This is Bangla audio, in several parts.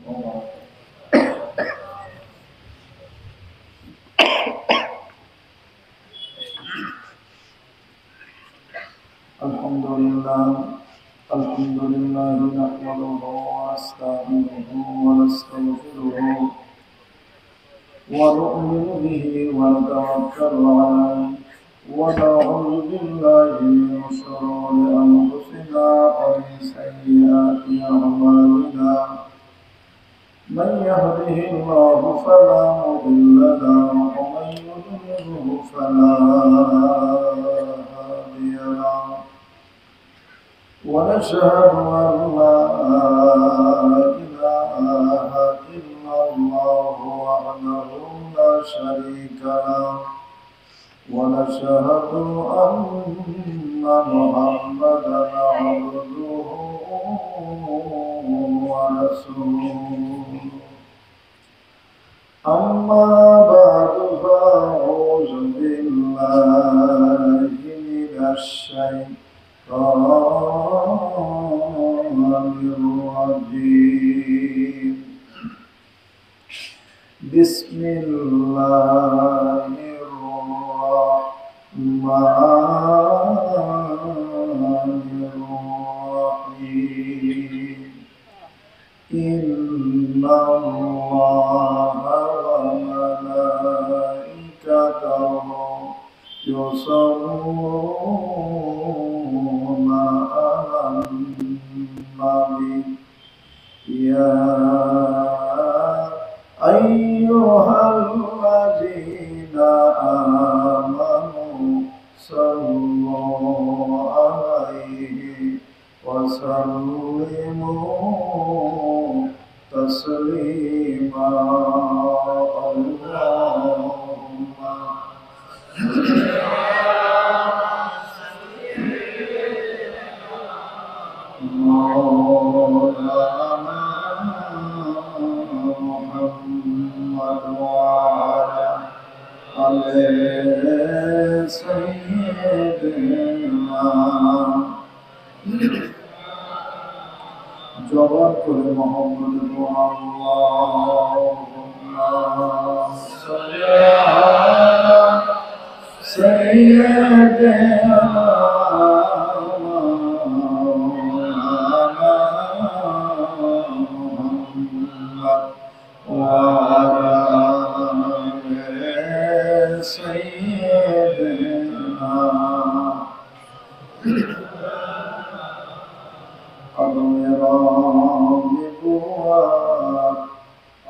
الحمد لله نحمده ونستعينه ونستغفره ونؤمن به ونتوكل عليه ونعوذ بالله من شرور أنفسنا ومن سيئات أعمالنا من يهده الله فلا مضل له ومن يضلله فلا هادي له ونشهد أن لا إله إلا الله وحده لا شريك له ونشهد أن محمدا عبده ورسوله أما بعد فأعوذ بالله من الشيطان الرجيم بسم الله الرحمن الرحيم إن الله وملائكته يصلون على النبي يا أيها الذين آمنوا صلوا عليه وسلموا تسليما اللهم مولانا محمد وعلى آل سيدنا জবান করে মোহাম্মদ আল্লাহুম্মা সাল্লি আলা সাইয়্যিদিনা মাওলানা মুহাম্মদ ওয়া আলা আলি সাইয়্যিদিনা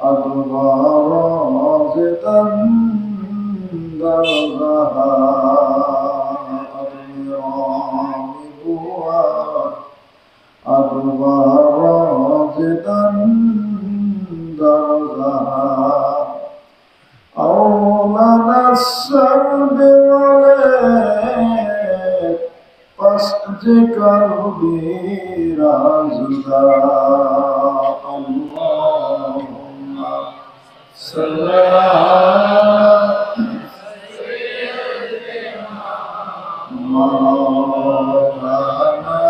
Allahumma salli Maulana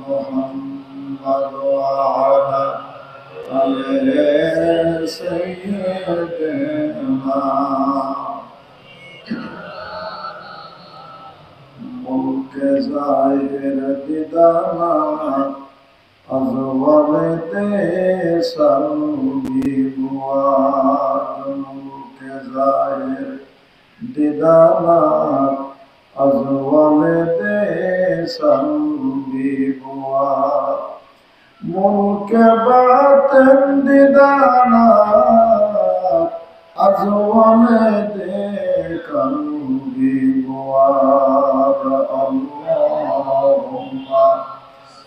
Muhammad wa ala ali sayyidina mulk zahir didana azwalete salbi buad mulk zahir didana azwalete salbi buad mulk batin didana azwalete kalbi buad Allahumma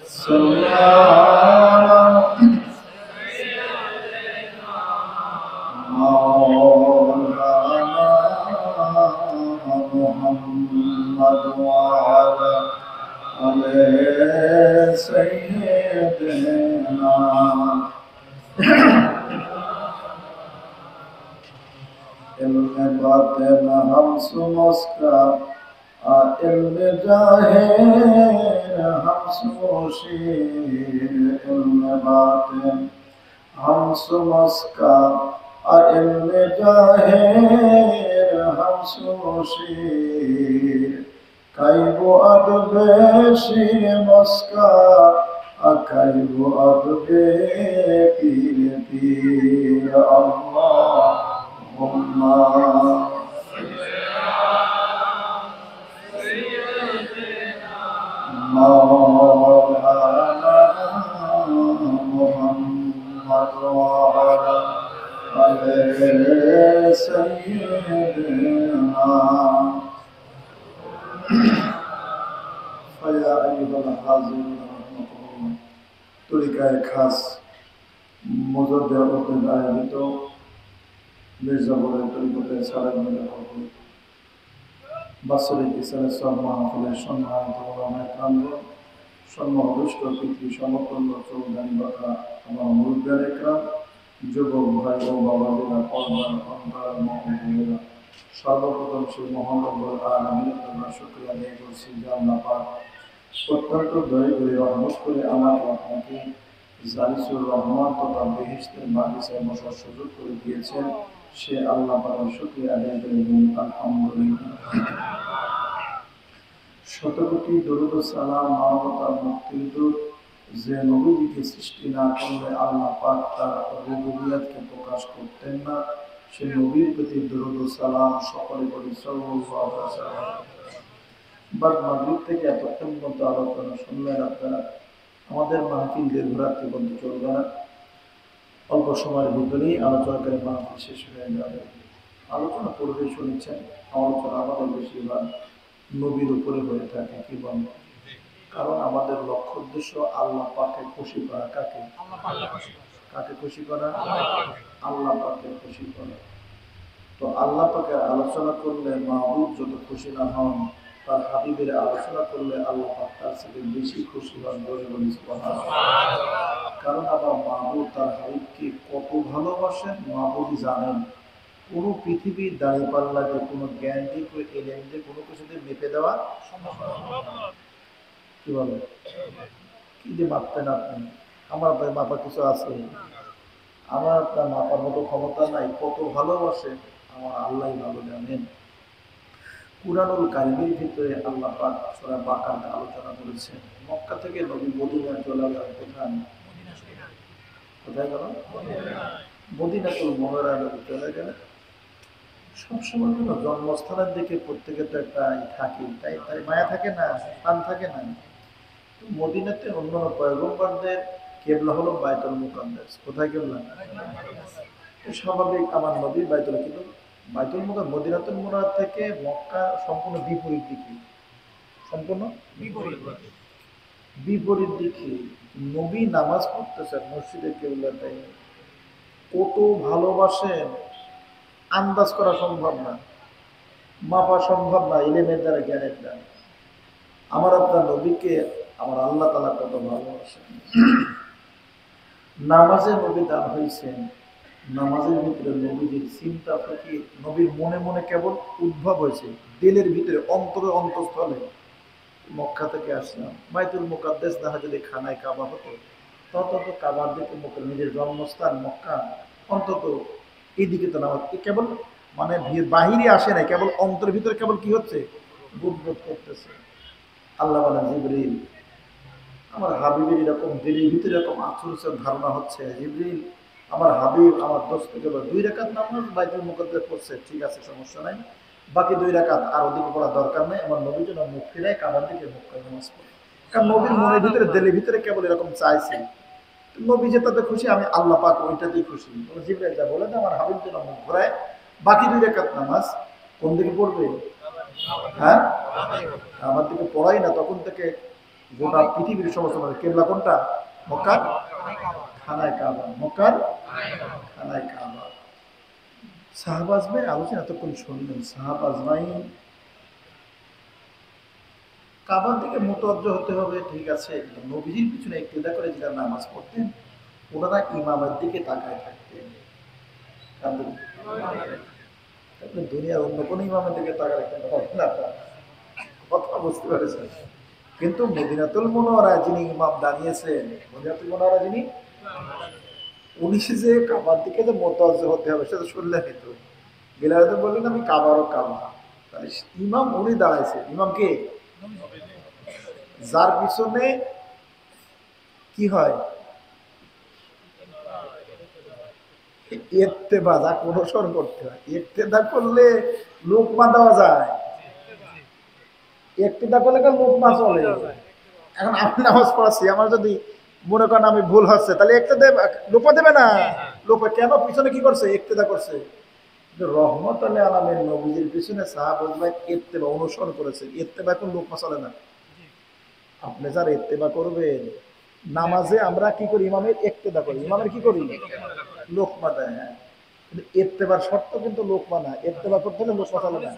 salli ala Maulana Muhammad wa ala ali sayyidina ilme batin hum sumos ka علم ظاہر ہم سوشیر علم باطن ہم سمسکا علم ظاہر ہم سوشیر کائبو ادب شیر مسکا کائبو ادب پیر پیر اللہم مولانا محمد وعلى آل سيدنا فيا أيها الحاضرون رحمكم الله তরিকায় খাস মুজাদ্দেদ আয়োজিত মির্জাপুরের তরিকতের সালাত মিলাদ বাৎসরিক ইসলামের সব মাহফিলের সম্মানিত ওলামায়ে কেরামগণ, সম্মানিত পিতৃ সমতুল্য চৌধুরী বাবা আমার মুরব্বিয়ান একরাম, যুবক ভাই ও বাবাজিরা, পর্দার অন্তরাল মুমিনেরা, সর্বপ্রথম সেই মহান রব্বুল আলামিনের জন্য শুকরিয়া আদায় করছি যে আল্লাহ পাক অত্যন্ত দয়া করে রহমত করে আমাকে আপনাকে জালিসুর রহমান তথা বেহেশতের বাগিচায় বসার সুযোগ করে দিয়েছেন। সে আল্লাহ পাকের শুকরিয়া আদায় করে বলি আলহামদুলিল্লাহ। শতকোটি দরুদ ও সালাম মানবতার মুক্তির দূত যে নবীজিকে সৃষ্টি না করলে আল্লাহ পাক তার রুবুবিয়তকে প্রকাশ করতেন না, সে নবীর প্রতি দরুদ ও সালাম সকলে পড়ি সাল্লাল্লাহু আলাইহি ওয়াসাল্লাম। বাদ মাগরিব থেকে এতক্ষণ পর্যন্ত আলোচনা শুনলেন আপনারা। আমাদের মাহফিল দীর্ঘরাত্রি পর্যন্ত চলবে না, অল্প সময়ের ভিতরেই আলোচনাকারী মাহফিল শেষ হয়ে যাবে। আলোচনা পূর্বে শুনেছেন, আলোচনা আমাদের বেশিরভাগ নবীর উপরে হয়ে থাকে। কি বলবো? কারণ আমাদের লক্ষ্য উদ্দেশ্য আল্লাহ পাকে খুশি করা। কাকে? কাকে খুশি করা? আল্লাহ পাকে খুশি করা। তো আল্লাহ পাকের আলোচনা করলে মাহবুব যত খুশি না হন, তার হাবিবের আলোচনা করলে আল্লাহ পাক তার সাথে বেশি খুশি হন। বলে বলি সুবহানাল্লাহ। কারণ আমার মাহবুব তার হাবিবকে কত ভালোবাসেন মাহবুবই জানেন। কোনো পৃথিবীর দাঁড়িয়ে পাল্লাকে কোনো জ্ঞান দিয়ে কোনো এলেন দিয়ে কোনো কিছুতে মেপে দেওয়া সম্ভব না। কি বলে? কি যে মাপতেন আপনি? আমার আপনার মাপার কিছু আছে? আমার আপনার মাপার মতো ক্ষমতা নাই। কত ভালোবাসে আমার আল্লাহ ভালো জানেন। কুরআনুল কারীমের ভিতরে আল্লাহ পাক সূরা বাকারাতে আলোচনা করেছেন মক্কা থেকে নবী মদিনায় চলে গেলেন। কোথায় গেল? মদিনাতুল মুনাওয়ারায় চলে গেলেন। সবসময় জন্য জন্মস্থানের দিকে প্রত্যেকে তো একটা থাকে, তাই তাই মায়া থাকে না, টান থাকে না। মদিনাতে অন্যান্য পয়গম্বরদের কিবলা হলো বাইতুল মুকাদ্দাস। কোথায় কিবলা? স্বাভাবিক আমার নবীর বাইতুল, কিন্তু বাইতুল মুকাদ্দাস মদিনাতুল মুনাওয়ারা থেকে মক্কা সম্পূর্ণ বিপরীত দিকে। সম্পূর্ণ বিপরীত দিকে নবী নামাজ পড়তেছেন মসজিদে কিবলাটাই। কত ভালোবাসেন আন্দাজ করা সম্ভব না, মাপা সম্ভব না ইলমের দ্বারা, জ্ঞানের দ্বারা। আমার আপনার নবীকে আমার আল্লাহ তাআলা কত ভালোবাসেন। নামাজে নবী দান হয়েছেন, নামাজের ভিতরে নবীজির চিন্তা থেকে নবীর মনে মনে কেবল উদ্ভব হয়েছে, দিলের ভিতরে অন্তরে অন্তঃস্থলে। মক্কা থেকে আসলাম, বাইতুল মুকাদ্দাস না যদি খানায় কাবা হতো, তত কাবার দিকে নিজের জন্মস্থান মক্কা, অন্তত এইদিকে তো নামাজ কেবল মানে বাহিরে আসে না, কেবল অন্তরের ভিতরে কেবল কি হচ্ছে? বুদবোধ করতেছে। আল্লাহ বলেন জিবরিল, আমার হাবিবের এরকম দিলের ভিতরে এরকম আচরণের ধারণা হচ্ছে, জিবরিল আমার হাবিব আমার দোস্তকে 2 রাকাত নামাজ বাইতুল মুকাদ্দাস পড়ছে, ঠিক আছে সমস্যা নাই, বাকি 2 রাকাত আর ওদিকে পড়া দরকার নেই, আমার নবীর জন্য মুখ ফিরায় কাবার দিকে মুখ করে নামাজ পড়ে। কারণ নবীর মনের ভিতরে দিলের ভিতরে কেবল এরকম চাইছে। নবী যেটাতে খুশি, আমি আল্লাহ পাক ওইটাতেই খুশি। জিবরাইল যা বলে আমার হাবিব যেন মুখ ঘোরায়, বাকি 2 রাকাত নামাজ কোন দিকে পড়বে? হ্যাঁ, আমার দিকে পড়াই না। তখন থেকে গোটা পৃথিবীর সমস্ত কেবলা কোনটা? মক্কার খানায় কাবা, মক্কার খানায় কাবা। সাহাবা আজমাইন আলোচনা এতক্ষণ শুনলেন। সাহাবা আজমাইন কাবার দিকে মুতাওয়াজ্জহ হতে হবে, ঠিক আছে। নবীজির পিছনে ইক্তেদা করে যারা নামাজ পড়তেন, ওনারা ইমামের দিকে তাকায় থাকতেন। আপনি দুনিয়ার অন্য কোনো ইমামের দিকে তাকায় রাখতেন না। কথা বুঝতে পেরেছেন? কিন্তু মদিনাতুল মুনাওয়ারায় যিনি ইমাম দাঁড়িয়েছেন, মদিনাতুল মুনাওয়ারা যিনি, উনি যে কাবার দিকে যে মোতাওয়াজ্জেহ হতে হবে সেটা শুনলেনই তো। বিলাল তো বললেন আমি কাবারও কাবা, তাহলে ইমাম উনি দাঁড়াইছে। ইমাম কে? যার পিছনে কি হয়? ইত্তেবা, যা অনুসরণ করতে হয়। ইক্তেদা করলে লোকমা দেওয়া যায়, ইক্তেদা করলে লোকমা চলে। এখন আমি নামাজ পড়াচ্ছি, আমার যদি মনে করেন আমি ভুল হচ্ছে, তাহলে ইক্তেদা লোপা দেবে না? লোপা কেন? পিছনে কি করছে? ইক্তেদা করছে। রহমত আলামের নবীজির পিছনে সাহাবায়ে ইত্তেবা অনুসরণ করেছে, ইত্তেবা কোন লোকমা চলে না। আপনি যারা ইত্তেবা করবেন, নামাজে আমরা কি করি? ইমামের ইক্তেদা করি। ইমামের কি করি? লোকমা দেয়। হ্যাঁ, কিন্তু ইত্তেবার শর্ত কিন্তু লোকমা না। ইত্তেবা করতে হলে লোকমা চলে না।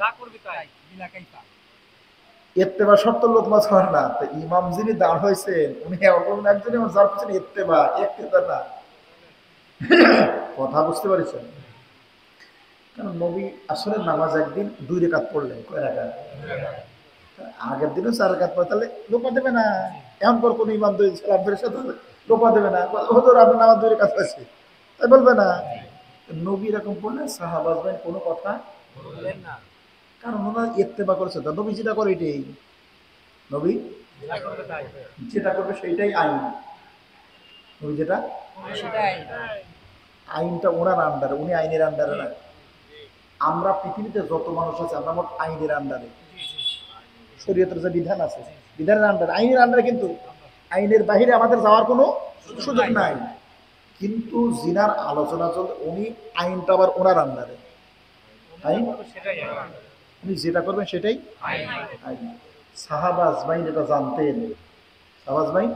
ইত্তেবা শর্ত লোকমা চলে না। তো ইমাম যিনি দাঁড় হয়েছেন উনি এমন একজনই যার পিছনে ইত্তেবা, ইক্তেদা না। কথা বুঝতে পারছেন? কারণ নবী আসলে নামাজ একদিন 2 রাকাত পড়লেন। কয় রাকাত? আগের দিনও 4 রাকাত পড়ে, তাহলে লোপা দেবে না। এমন করে কোন ইমাম 2 সালাম ফেরে সাথে লোপা দেবে না। হুজুর আপনার নামাজ 2 রাকাত হয়েছে, তাই বলবে না। নবী এরকম বললেন, সাহাবাজবেন কোনো কথা বললেন না, কারণ ওনারা ইত্তেবা করেছে। তো নবী যেটা করে এটাই, নবী যেটা করবে সেইটাই আইন। নবী যেটা আইনটা ওনার আন্ডারে, উনি আইনের আন্ডারে না। আমরা পৃথিবীতে যত মানুষ আছে আমরা মোট আইনের আন্ডারে। শরীয়তের যে বিধান আছে, বিধানের আন্ডারে, আইনের আন্ডারে। কিন্তু আইনের বাহিরে আমাদের যাওয়ার কোনো সুযোগ নাই। কিন্তু জিনার আলোচনা চলতে উনি আইনটা আবার ওনার আন্ডারে। আইন উনি যেটা করবেন সেটাই আইন। সাহাবা আজমাইন এটা জানতেন। সাহাবা আজমাইন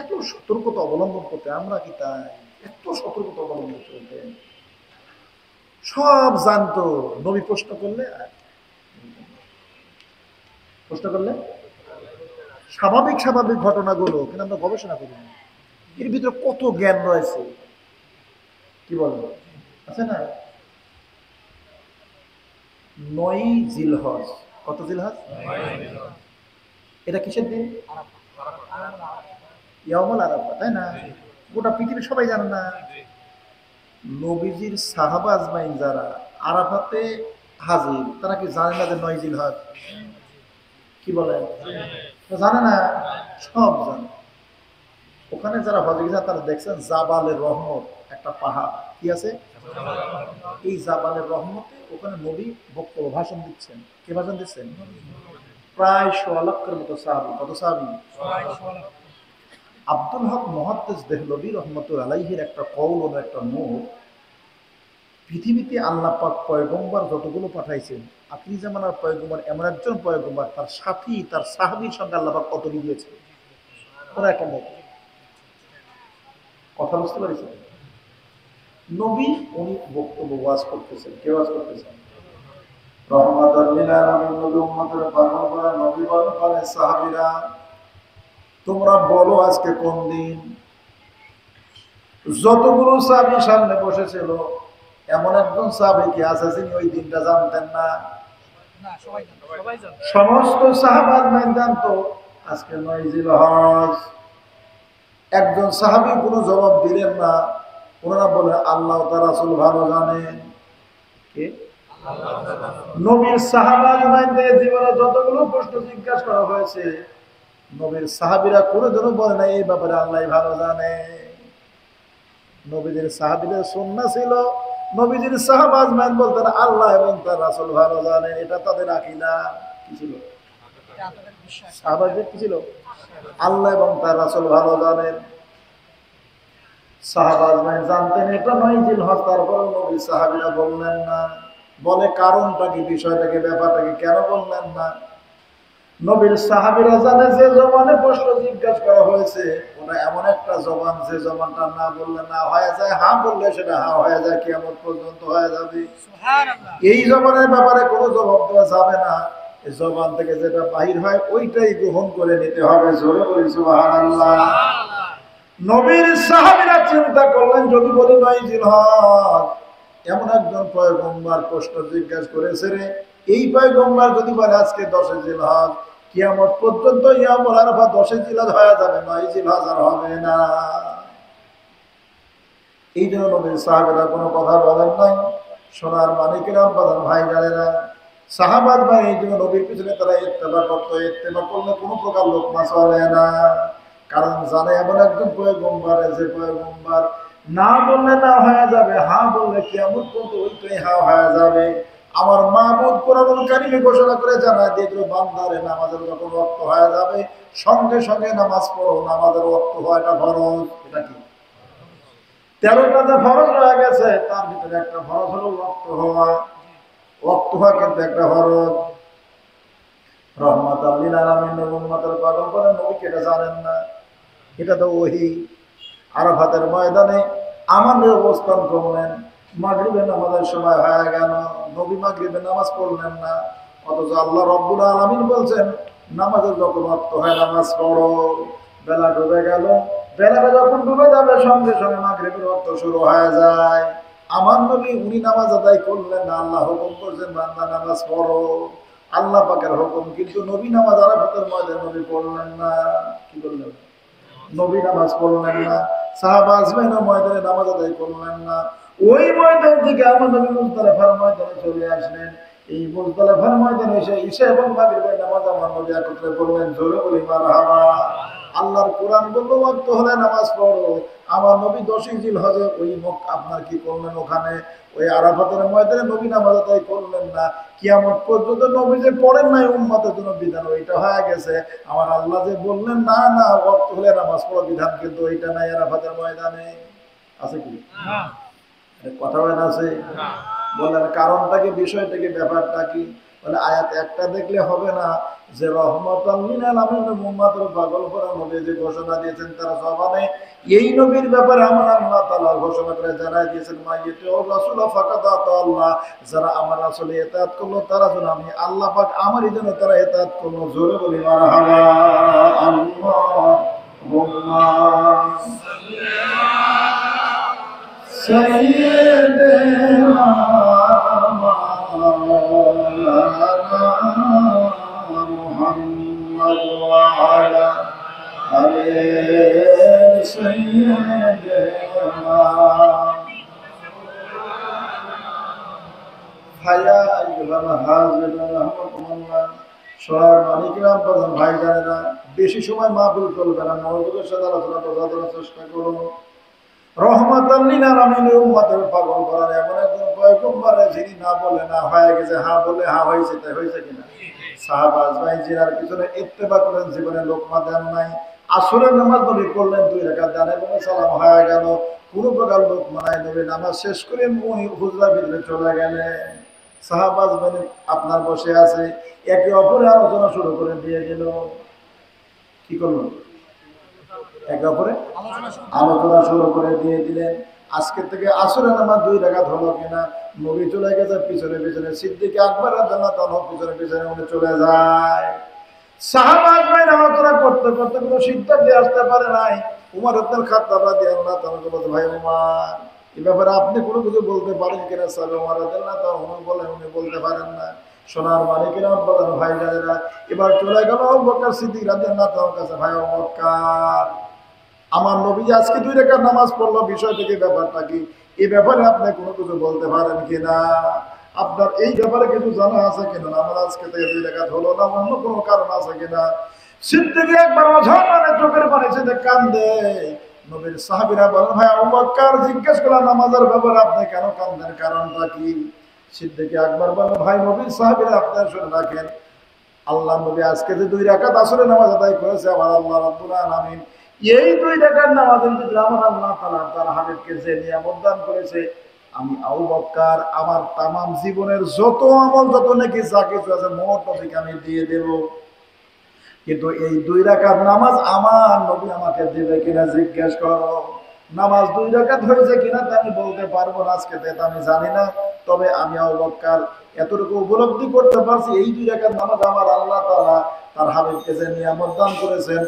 এত সতর্কতা অবলম্বন করতে, আমরা কি তাই? এত সতর্কতা অবলম্বন করতেন, সব জানতো। নবী প্রশ্ন করলে স্বাভাবিক স্বাভাবিক ঘটনাগুলো কিন্তু আমরা গবেষণা করি না। এর ভিতরে কত জ্ঞান রয়েছে, কি বলেন? আছে না? 9 জিলহজ। কত জিলহজ? এটা কিসের দিন? ইয়াউমুল আরাফা, তাই না? গোটা পৃথিবীর সবাই জানে না। নবীজির সাহাবা আজমাইন যারা আরাফাতে হাজির, তারা কি জানে না যে 9 জিলহজ? কি বলেন? জানে না? সব জানে। ওখানে যারা হজে গেছে তারা দেখছেন জাবালের রহমত, একটা পাহাড় কি আছে, এই জাবালের রহমতে ওখানে নবী বক্তব্য ভাষণ দিচ্ছেন। কে ভাষণ দিচ্ছেন? প্রায় 1.25 লক্ষের মতো সাহাবী। কত সাহাবী? আব্দুল হক মুহাদ্দিস দেহলভী রহমতুল্লাহ আলাইহির একটা কওল, একটা মত, পৃথিবীতে আল্লাহ পাক পয়গম্বর যতগুলো পাঠাইছেন, আখিরি জামানার পয়গম্বর এমন একজন পয়গম্বর, তার সাথী, তার সাহাবীর সঙ্গে আল্লাহ পাক কত দিয়েছেন। ওরা একটা মত। কথা বুঝতে পারছেন? নবী উনি বক্তব্য ওয়াজ করতেছেন। কে ওয়াজ করতেছেন? রহমাতুল লিল আলামিন নবী উম্মতের পালন করা নবী বলেন সাহাবীরা, তোমরা বলো আজকে কোন দিন? যতগুলো সাহাবী সামনে বসেছিল, এমন একজন সাহাবী কি আছে যিনি ওই দিনটা জানতেন না? সমস্ত সাহাবা জানতো আজকে 9 জিলহজ। একজন সাহাবী কোনো জবাব দিলেন না। ওনারা বলে আল্লাহ তার রাসূল ভালো জানেন। কে? নবীর সাহাবাদের জীবনে যতগুলো প্রশ্ন জিজ্ঞাসা করা হয়েছে, নবীর সাহাবীরা কোনোদিনও বলে না এই ব্যাপারে আল্লাহ ভালো জানে। নবীদের সাহাবীদের সুন্নাহ ছিল, নবীজির সাহাবা আজমাইন বলতেন আল্লাহ এবং তার রাসূল ভালো জানেন। এটা তাদের আকীদা। কি ছিল? সাহাবাদের কি ছিল? আল্লাহ এবং তার রাসূল ভালো জানেন। সাহাবা আজমাইন জানতেন এটা 9 জিলহজ, তারপরে নবী সাহাবীরা বললেন না। বলে কারণটা কি, বিষয়টা কি, ব্যাপারটা কি, কেন বললেন না? নবীর সাহাবীরা জানে যে জবানে প্রশ্ন জিজ্ঞাসা করা হয়েছে ওটা এমন একটা জবান যে জবানটা না বললে না হয়ে যায়, হ্যাঁ বললে সেটা হ্যাঁ হয়ে যায়, কিয়ামত পর্যন্ত হয়ে যাবে। সুবহানাল্লাহ। এই জবানের ব্যাপারে কোনো জবাব দেওয়া যাবে না। এই জবান থেকে যেটা বাহির হয় ওইটাই গ্রহণ করে নিতে হবে। জোরে বলি সুবহানাল্লাহ। নবীর সাহাবীরা চিন্তা করলেন যদি বলি 9 জিলহজ, এমন একজন পয়গম্বর প্রশ্ন জিজ্ঞাসা করেছে রে, এই পয়গম্বর যদি বলে আজকে 10 জিলহজ, কিয়ামত পর্যন্ত ইয়ামুল আরাফা 10 জিলহজ হয়ে যাবে, 9 জিলহজ আর হবে না। এই জন্য নবীর সাহাবারা কোনো কথা বলেন নাই। সোনার মানিকেরা, বাজার ভাই জানেরা, সাহাবাদ ভাই এই জন্য নবীর পিছনে তারা ইত্তেবা করতো। ইত্তেবা করলে কোনো প্রকার লোকমা চলে না, কারণ জানে এমন একজন পয়গম্বর, যে পয়গম্বর না বললে না হয়ে যাবে, হ্যাঁ বললে কিয়ামত পর্যন্ত ওইটাই হ্যাঁ হয়ে যাবে। আমার মাহবুব কোরআনুল কারীমে ঘোষণা করে জানায় দিয়েছিল, বান্দারে নামাজের যখন ওয়াক্ত হয়ে যাবে সঙ্গে সঙ্গে নামাজ পড়ো। নামাজের ওয়াক্ত হওয়াটা ফরজ। এটা কি 13টা যে ফরজ রয়ে গেছে তার ভিতরে একটা ফরজ হলো ওয়াক্ত হওয়া। ওয়াক্ত হওয়া কিন্তু একটা ফরজ। রহমাতাল লিল আলামিন উম্মতের পালন করেন, নবী এটা জানেন না? এটা তো ওহী। আরাফাতের ময়দানে আমাদের অবস্থান করলেন, মাগরিবের নামাজের সময় হয়ে গেল, নবী মাগরিবের নামাজ পড়লেন না। অথচ আল্লাহ রাব্বুল আলামিন বলছেন নামাজের যখন ওয়াক্ত হয় নামাজ পড়ো। বেলা ডুবে গেল, বেলাটা যখন ডুবে যাবে সঙ্গে সঙ্গে মাগরিবের ওয়াক্ত শুরু হয়ে যায়। আমার নবী উনি নামাজ আদায় করলেন না, আল্লাহ হুকুম করছেন বান্দা নামাজ পড়ো, আল্লাহ পাকের হুকুম। কিন্তু নবী নামাজ আরাফাতের ময়দানে নবী পড়লেন না। কি করলেন? নবী নামাজ পড়লেন না। সাহাবা আজমাইন ময়দানে নামাজ আদায় করলেন না। ওই ময়দান থেকে আমার নবী মুজদালিফার ময়দানে চলে আসলেন। এই মুজদালিফার ময়দানে এসে ঈশা এবং মাগরিবের নামাজ আমার নবী একত্রে পড়লেন। জোরে বলি মারহাবা। আল্লাহর কোরআন বলল ওয়াক্ত হলে নামাজ পড়ো। আমার নবী 10 জিলহজে ওই আপনার কি করলেন, ওখানে ওই আরাফাতের ময়দানে নবী নামাজ আদায় করলেন না। কিয়ামত পর্যন্ত নবী যে পড়েন নাই উম্মতের জন্য বিধান ওইটা হয়ে গেছে। আমার আল্লাহ যে বললেন না না ওয়াক্ত হলে নামাজ পড়ো বিধান কিন্তু ওইটা নাই আরাফাতের ময়দানে। আছে কি কথা বলেন? আছে। বলেন কারণটা কি, বিষয়টা কি, ব্যাপারটা কি? বলে আয়াত একটা দেখলে হবে না, যে রহমাতাল লিল আলামিন উম্মতের পাগল করা নবী যে ঘোষণা দিয়েছেন তার জবানে, এই নবীর ব্যাপারে আমার আল্লাহ তাআলা ঘোষণা করে জানাই দিয়েছেন মাইয়াতু রাসূল ফাকাদ আল্লাহ, যারা আমার রাসূলের ইতাআত করলো তারা যেন আমি আল্লাহ পাক আমারই জন্য তারা ইতাআত করলো। জোরে বলি মারহাবা। আল্লাহুম্মা সাইয়্যিদিনা মুহাম্মদ ওয়া আলা আলি সাইয়্যিদিনা। হায়া আইয়ুহাল হাজিরুন রাহমাতুল্লাহ। সবার মালিকরা, প্রধান ভাই জানেরা, বেশি সময় মাহফিল চলবে না, মনোযোগের সাথে আলোচনা বোঝার চেষ্টা করুন। রহমাতাল লিল আলামিন উম্মতের পাগল করার এমন একজন পয়গম্বর যিনি না বলে না হয়ে গেছে, হ্যাঁ বলে হ্যাঁ হয়েছে। তাই হয়েছে কিনা? সাহাবা আজমাইন জিনার পিছনে ইত্তেবা করেন, জীবনে লোকমা দেন নাই। আসরের নামাজ নবী করলেন 2 রাকাত, দানে বলে সালাম হয়ে গেল, কোনো প্রকার লোকমা নাই। নবী নামাজ শেষ করে উনি হুজরার ভিতরে চলে গেলেন। সাহাবা আজমাইন আপনার বসে আছে, একে অপরে আলোচনা শুরু করে দিয়ে দিল। কি করলো? একে অপরে আলোচনা শুরু করে দিয়ে দিলেন। আজকে থেকে আসরের নামাজ 2 রাকাত হলো কিনা? নবী চলে গেছে পিছনে পিছনে, সিদ্দিক আকবর রাদিয়াল্লাহু আনহু পিছনে পিছনে উনি চলে যায়। সাহাবা আজমাইন আলোচনা করতে করতে কোনো সিদ্ধান্তে আসতে পারে নাই। উমর ইবনে খাত্তাব রাদিয়াল্লাহু তাআলা বলতে, ভাই উমর, এই ব্যাপারে আপনি কোনো কিছু বলতে পারেন কিনা? সাহাবা উমর রাদিয়াল্লাহু তাআলা বলেন উনি বলতে পারেন না। সোনার মালিকেরা, বলেন ভাই জানেরা, এবার চলে গেল আবু বকর সিদ্দিক রাদিয়াল্লাহু তাআলার কাছে। ভাই আবু বকর, আমার নবী আজকে 2 রাকাত নামাজ পড়লো, বিষয় থেকে ব্যাপারটা কি? এই ব্যাপারে আপনি কোনো কিছু বলতে পারেন কিনা? আপনার এই ব্যাপারে কিছু জানা আছে কিনা? আমার আজকে থেকে 2 রাকাত হলো না, অন্য কোনো কারণ আছে কিনা? সিদ্দিক একবার অঝর মানে চোখের পানি ছেড়ে কান্দে। নবীর সাহাবীরা বলেন, ভাই আবু বকর, জিজ্ঞেস করলাম নামাজের ব্যাপারে আপনি কেন কান্দেন, কারণটা কি? সিদ্দিক আকবর বলেন, ভাই নবীর সাহাবীরা আপনারা শুনে রাখেন, আল্লাহ নবী আজকে যে 2 রাকাত আসরের নামাজ আদায় করেছে, আমার আল্লাহ রাব্বুল আলামিন এই 2 রাকাত নামাজের ভিতরে আমার আল্লাহ তাআলা তার হাবিবকে যে নিয়ামত দান করেছে, আমি আবু বকর আমার তামাম জীবনের যত আমল, যত নেকি যা কিছু আছে মোট নবীকে আমি দিয়ে দেব। কিন্তু এই 2 রাকাত নামাজ আমার নবী আমাকে দেবে কিনা জিজ্ঞেস করো। নামাজ 2 রাকাত হয়েছে কিনা তা আমি বলতে পারবো না, আজকে তা আমি জানি না। তবে আমি আবু বকর এতটুকু উপলব্ধি করতে পারছি, এই 2 রাকাত নামাজ আমার আল্লাহ তাআলা তার হাবিবকে যে নিয়ামত দান করেছেন,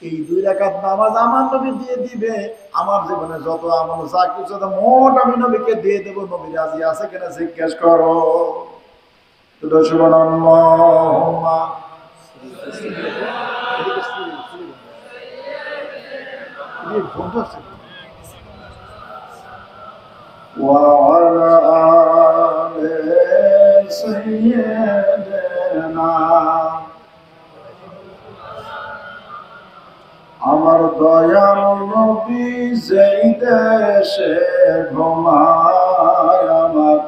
এই 2 রাকাত নামাজ আমার নবী দিয়ে দিবে। আমার জীবনে যত আমল যা কিছু মোট আমি নবীকে দিয়ে দেবো। নবী রাজি আছে কিনা জিজ্ঞেস করো। তো সুবহানাল্লাহুম্মা ওয়া আলা আলি সাইয়্যিদিনা আমার দয়ার নবী যেই দেশে ঘুমায় আমার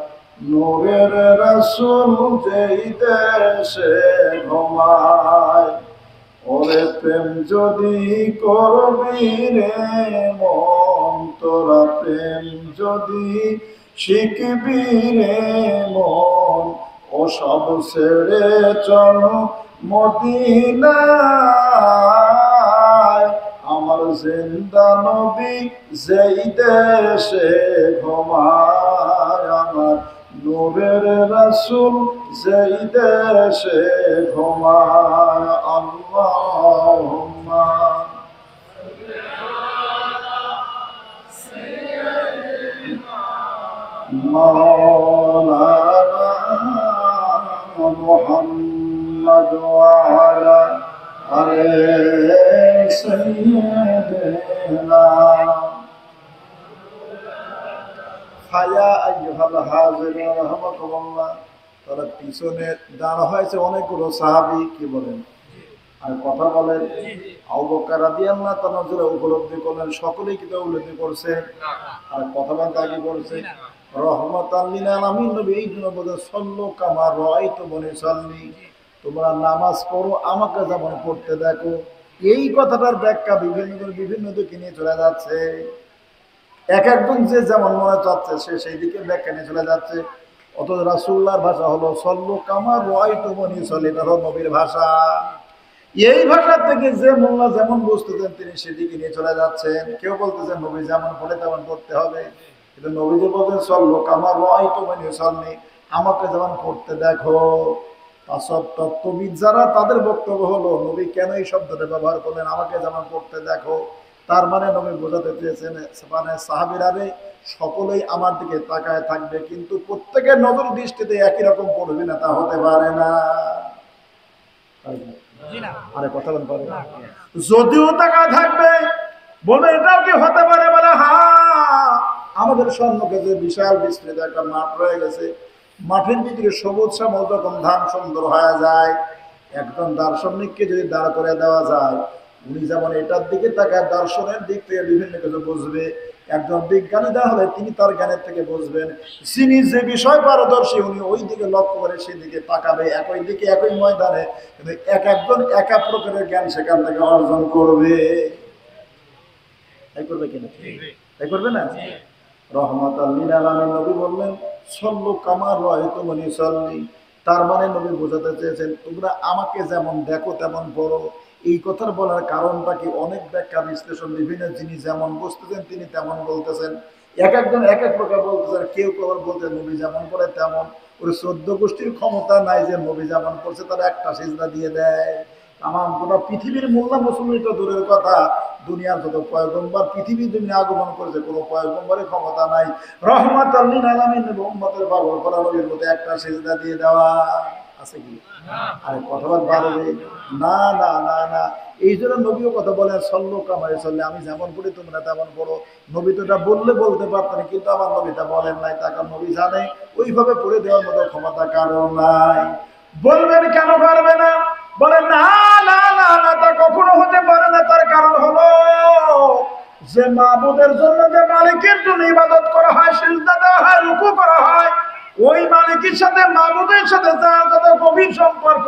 নূরের রাসূল যেই দেশে ঘুমায় ওরে প্রেম যদি করবি রে মন তোরা প্রেম যদি শিখবি রে মন ও সব ছেড়ে চল মদিনায় আমার জিন্দা নবী যেই দেশে ঘুমায় আমার নূরের রাসূল যেই দেশে ঘুমায় আল্লাহুম্মা মাওলানা মুহাম্মদ ওয়া আলা আলি সাইয়্যিদিনা হায়া আইয়ুহাল হাজিরিন রাহমাকুমুল্লাহ। তারা পিছনে দাঁড়া হয়েছে অনেকগুলো সাহাবী, কি বলেন আর কথা বলেন। আবু বকর রাদিয়াল্লাহু তাআলা যারা উপলব্ধি করলেন সকলেই কি উপলব্ধি করছে আর কথা বলতে আগে করছে রহমাতাল লিল আলামিন নবী এই জন্য বলে সল্লু কামা রাআইতুমুনি সাল্লি, তোমরা নামাজ পড়ো আমাকে যেমন পড়তে দেখো। এই কথাটার ব্যাখ্যা বিভিন্ন দিকে নিয়ে চলে যাচ্ছে। এক একজন যে যেমন মনে চাচ্ছে সে সেই দিকে ব্যাখ্যা নিয়ে চলে যাচ্ছে। অথচ রাসূলুল্লাহর ভাষা হলো সল্লু কামা রাআইতুমুনি সাল্লি, এটা হলো নবীর ভাষা। এই ভাষা থেকে যে মোল্লা যেমন বুঝতেছেন তিনি সেদিকে নিয়ে চলে যাচ্ছেন। কেউ বলতেছেন নবী যেমন বলে তেমন করতে হবে, কিন্তু নবী যে বলতেন সল্লু কামা রাআইতুমুনি সাল্লি, আমাকে যেমন পড়তে দেখো। তাসব তত্ত্ববিদ যারা তাদের বক্তব্য হলো নবী কেন এই শব্দটা ব্যবহার করলেন আমাকে যেমন পড়তে দেখো। তার মানে নবী বোঝাতে চেয়েছেন মানে সাহাবীরা রে সকলেই আমার দিকে তাকায় থাকবে, কিন্তু প্রত্যেকের নজর দৃষ্টিতে একই রকম পড়বে না, তা হতে পারে না। আরে কথা বলতে পারে যদিও তাকায় থাকবে বলে এটাও কি হতে পারে, বলে হ্যাঁ আমাদের সম্মুখে যে বিশাল বিস্তৃত একটা মাঠ রয়ে গেছে, মাঠের ভিতরে সবুজ শ্যামল যখন ধান সুন্দর হয়ে যায়, একজন দার্শনিককে যদি দাঁড় করে দেওয়া যায় উনি যেমন এটার দিকে তাকায় দর্শনের দিক থেকে বিভিন্ন কিছু বুঝবে, একজন বিজ্ঞানী দেওয়া হলে তিনি তার জ্ঞানের থেকে বুঝবেন। যিনি যে বিষয় পারদর্শী উনি ওই দিকে লক্ষ্য করে সেই দিকে তাকাবে, একই দিকে একই ময়দানে, কিন্তু এক একজন এক এক প্রকারের জ্ঞান সেখান থেকে অর্জন করবে। তাই করবে কিনা? তাই করবে না? রহমাতাল লিল আলামিন নবী বললেন সল্লু কামা রাআইতুমুনি সাল্লি, তার মানে নবী বোঝাতে চেয়েছেন তোমরা আমাকে যেমন দেখো তেমন পড়ো। এই কথার বলার কারণটা কি অনেক ব্যাখ্যা বিশ্লেষণ, বিভিন্ন যিনি যেমন বুঝতেছেন তিনি তেমন বলতেছেন, এক একজন এক এক প্রকার বলতেছেন। কেউ কেউ বলতে নবী যেমন পড়ে তেমন, ওই 14 গোষ্ঠীর ক্ষমতা নাই যে নবী যেমন পড়ছে তারা একটা সিজদা দিয়ে দেয়। আমার গোটা পৃথিবীর মোল্লা মুসলমান তো দূরের কথা, দুনিয়ার যত পয়গম্বর পৃথিবী দুনিয়া আগমন করেছে কোনো পয়গম্বরের ক্ষমতা নাই রহমাতাল লিল আলামিন উম্মতের পাগল করা নবীর মতো একটা সিজদা দিয়ে দেওয়া আছে কি? আরে কথা বল পারবে না না না না। এই জন্য নবীও কথা বলেন সল্লু কামা সাল্লি, আমি যেমন পড়ি তোমরা তেমন পড়ো। নবী তো এটা বললে বলতে পারতেন, কিন্তু আমার নবীটা বলেন নাই, তাকে নবী জানে ওইভাবে পড়ে দেওয়ার মতো ক্ষমতা কারো নাই। বলবেন কেন পারবে না? বলে না না না না, তা কখনো হতে পারে না। তার কারণ হলো যে মাবুদের জন্য যে মালিকের জন্য ইবাদত করা হয়, সিজদা দেওয়া হয়, রুকু করা হয়, ওই মালিকের সাথে মাবুদের সাথে যার যত গভীর সম্পর্ক,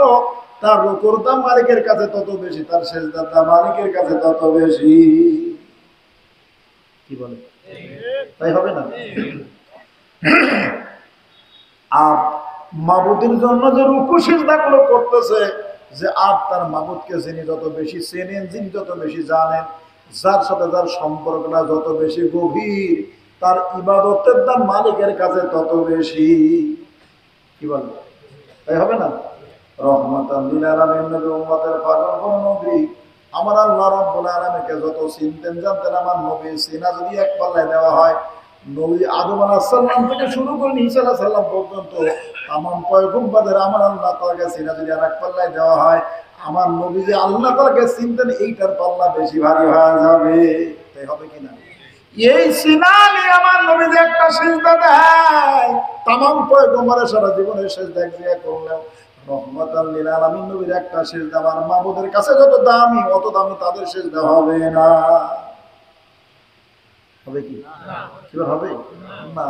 তার রুকুর দাম মালিকের কাছে তত বেশি, তার সিজদার দাম মালিকের কাছে তত বেশি। কি বলে? তাই হবে না? আর মাবুদের জন্য যে রুকু সিজদা গুলো করতেছে, যে আপ তার মাবুদকে যিনি যত বেশি চেনেন, যিনি যত বেশি জানেন, যার সাথে যার সম্পর্কটা যত বেশি গভীর, তার ইবাদতের দাম মালিকের কাছে তত বেশি। কি বলে? তাই হবে না? রহমাতাল লিল আলামিন নবী উম্মতের পাগল কোন নবী, আমার আল্লাহ রাব্বুল আলামিনকে যত চিনতেন জানতেন, আমার নবী সিনা যদি এক পাল্লায় দেওয়া হয় নবী আদম আলাইহিস সালাম থেকে শুরু করে ঈসা আলাইহিস সালাম পর্যন্ত তামাম পয়গম্বরদের আমার আল্লাহ তাআলাকে চিনা যদি আরেক পাল্লায় দেওয়া হয়, আমার নবী যে আল্লাহ তাআলাকে চিনতেন এইটার পাল্লা বেশি ভারী হয়ে যাবে। তাই হবে কিনা? এই সিনালি আমার নবী যে একটা সিজদা দেয়, তামাম পয়গম্বরের সারা জীবনের সিজদা এক জায়গায় করলেও রহমাতাল লিল আলামিন নবীর একটা সিজদা আমার মাবুদের কাছে যত দামি, অত দামি তাদের সিজদা হবে না। হবে কি না? কি হবে না?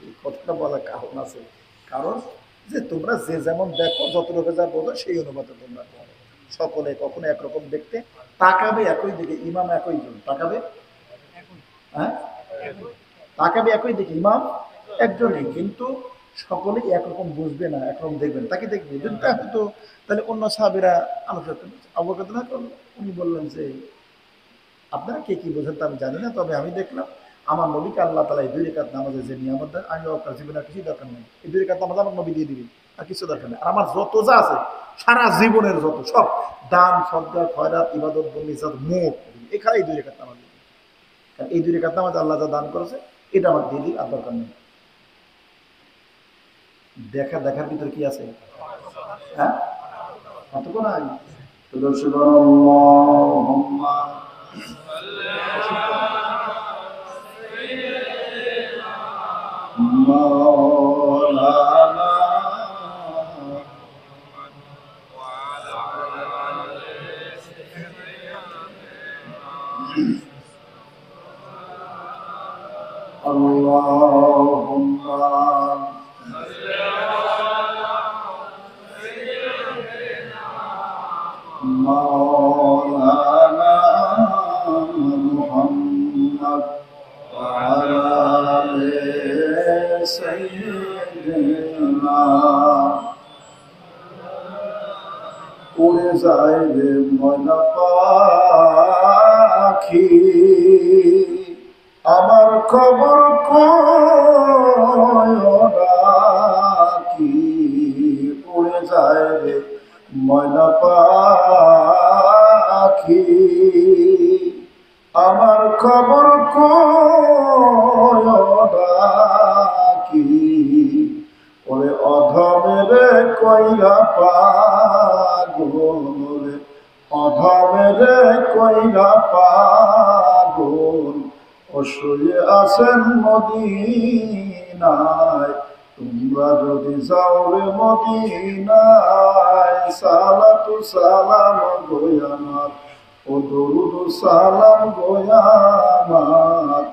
এই কথাটা বলার কারণ আছে। কারণ যে তোমরা যে যেমন দেখো, যত লোকে যা বোঝো সেই অনুপাতে তোমরা করো। সকলে কখনো একরকম দেখতে তাকাবে একই দিকে, ইমাম একই জন তাকাবে, হ্যাঁ তাকাবে একই দিকে, ইমাম একজনই, কিন্তু সকলেই একরকম বুঝবে না, একরকম দেখবেন, তাকে দেখবে হয়তো। তাহলে অন্য সাহাবীরা আলোচনা অবগত না করলো, উনি বললেন যে আপনারা কে কি বোঝেন তা আমি জানি না, তবে আমি দেখলাম আমার নবীকে আল্লাহ তাআলা এই 2 রাকাত নামাজে যে নিয়ামত দেন, আমি আপনার জীবনে কিছু দরকার নেই, এই 2 রাকাত নামাজ আমার নবী দিয়ে দিবেন, আর কিছু দরকার নেই। আর আমার যত যা আছে সারা জীবনের যত সব দান সদকা খয়রাত ইবাদত বন্দি সব মুখ এখানে এই 2 রাকাত নামাজ দিবেন। কারণ এই 2 রাকাত নামাজ আল্লাহ যা দান করেছে এটা আমার দিয়ে দিই, আর দরকার নেই। দেখার ভিতর কি আছে? হ্যাঁ কতক্ষণ আগে مولانا اللهم مولانا محمد وعلى آل سيدنا উড়ে যায় রে ময়না পাখি, আমার খবর কি উড়ে যায় রে ময়না পাখি, আমার খবর কি ওরে অধমেরে কইরা পাগল, অধমেরে কইরা পাগল, ও শুয়ে আছেন মদিনায়, তোমরা যদি যাও রে মদিনায়, সালাতু সালাম গোয়ামার, ও দরুদ সালাম গোয়ামার,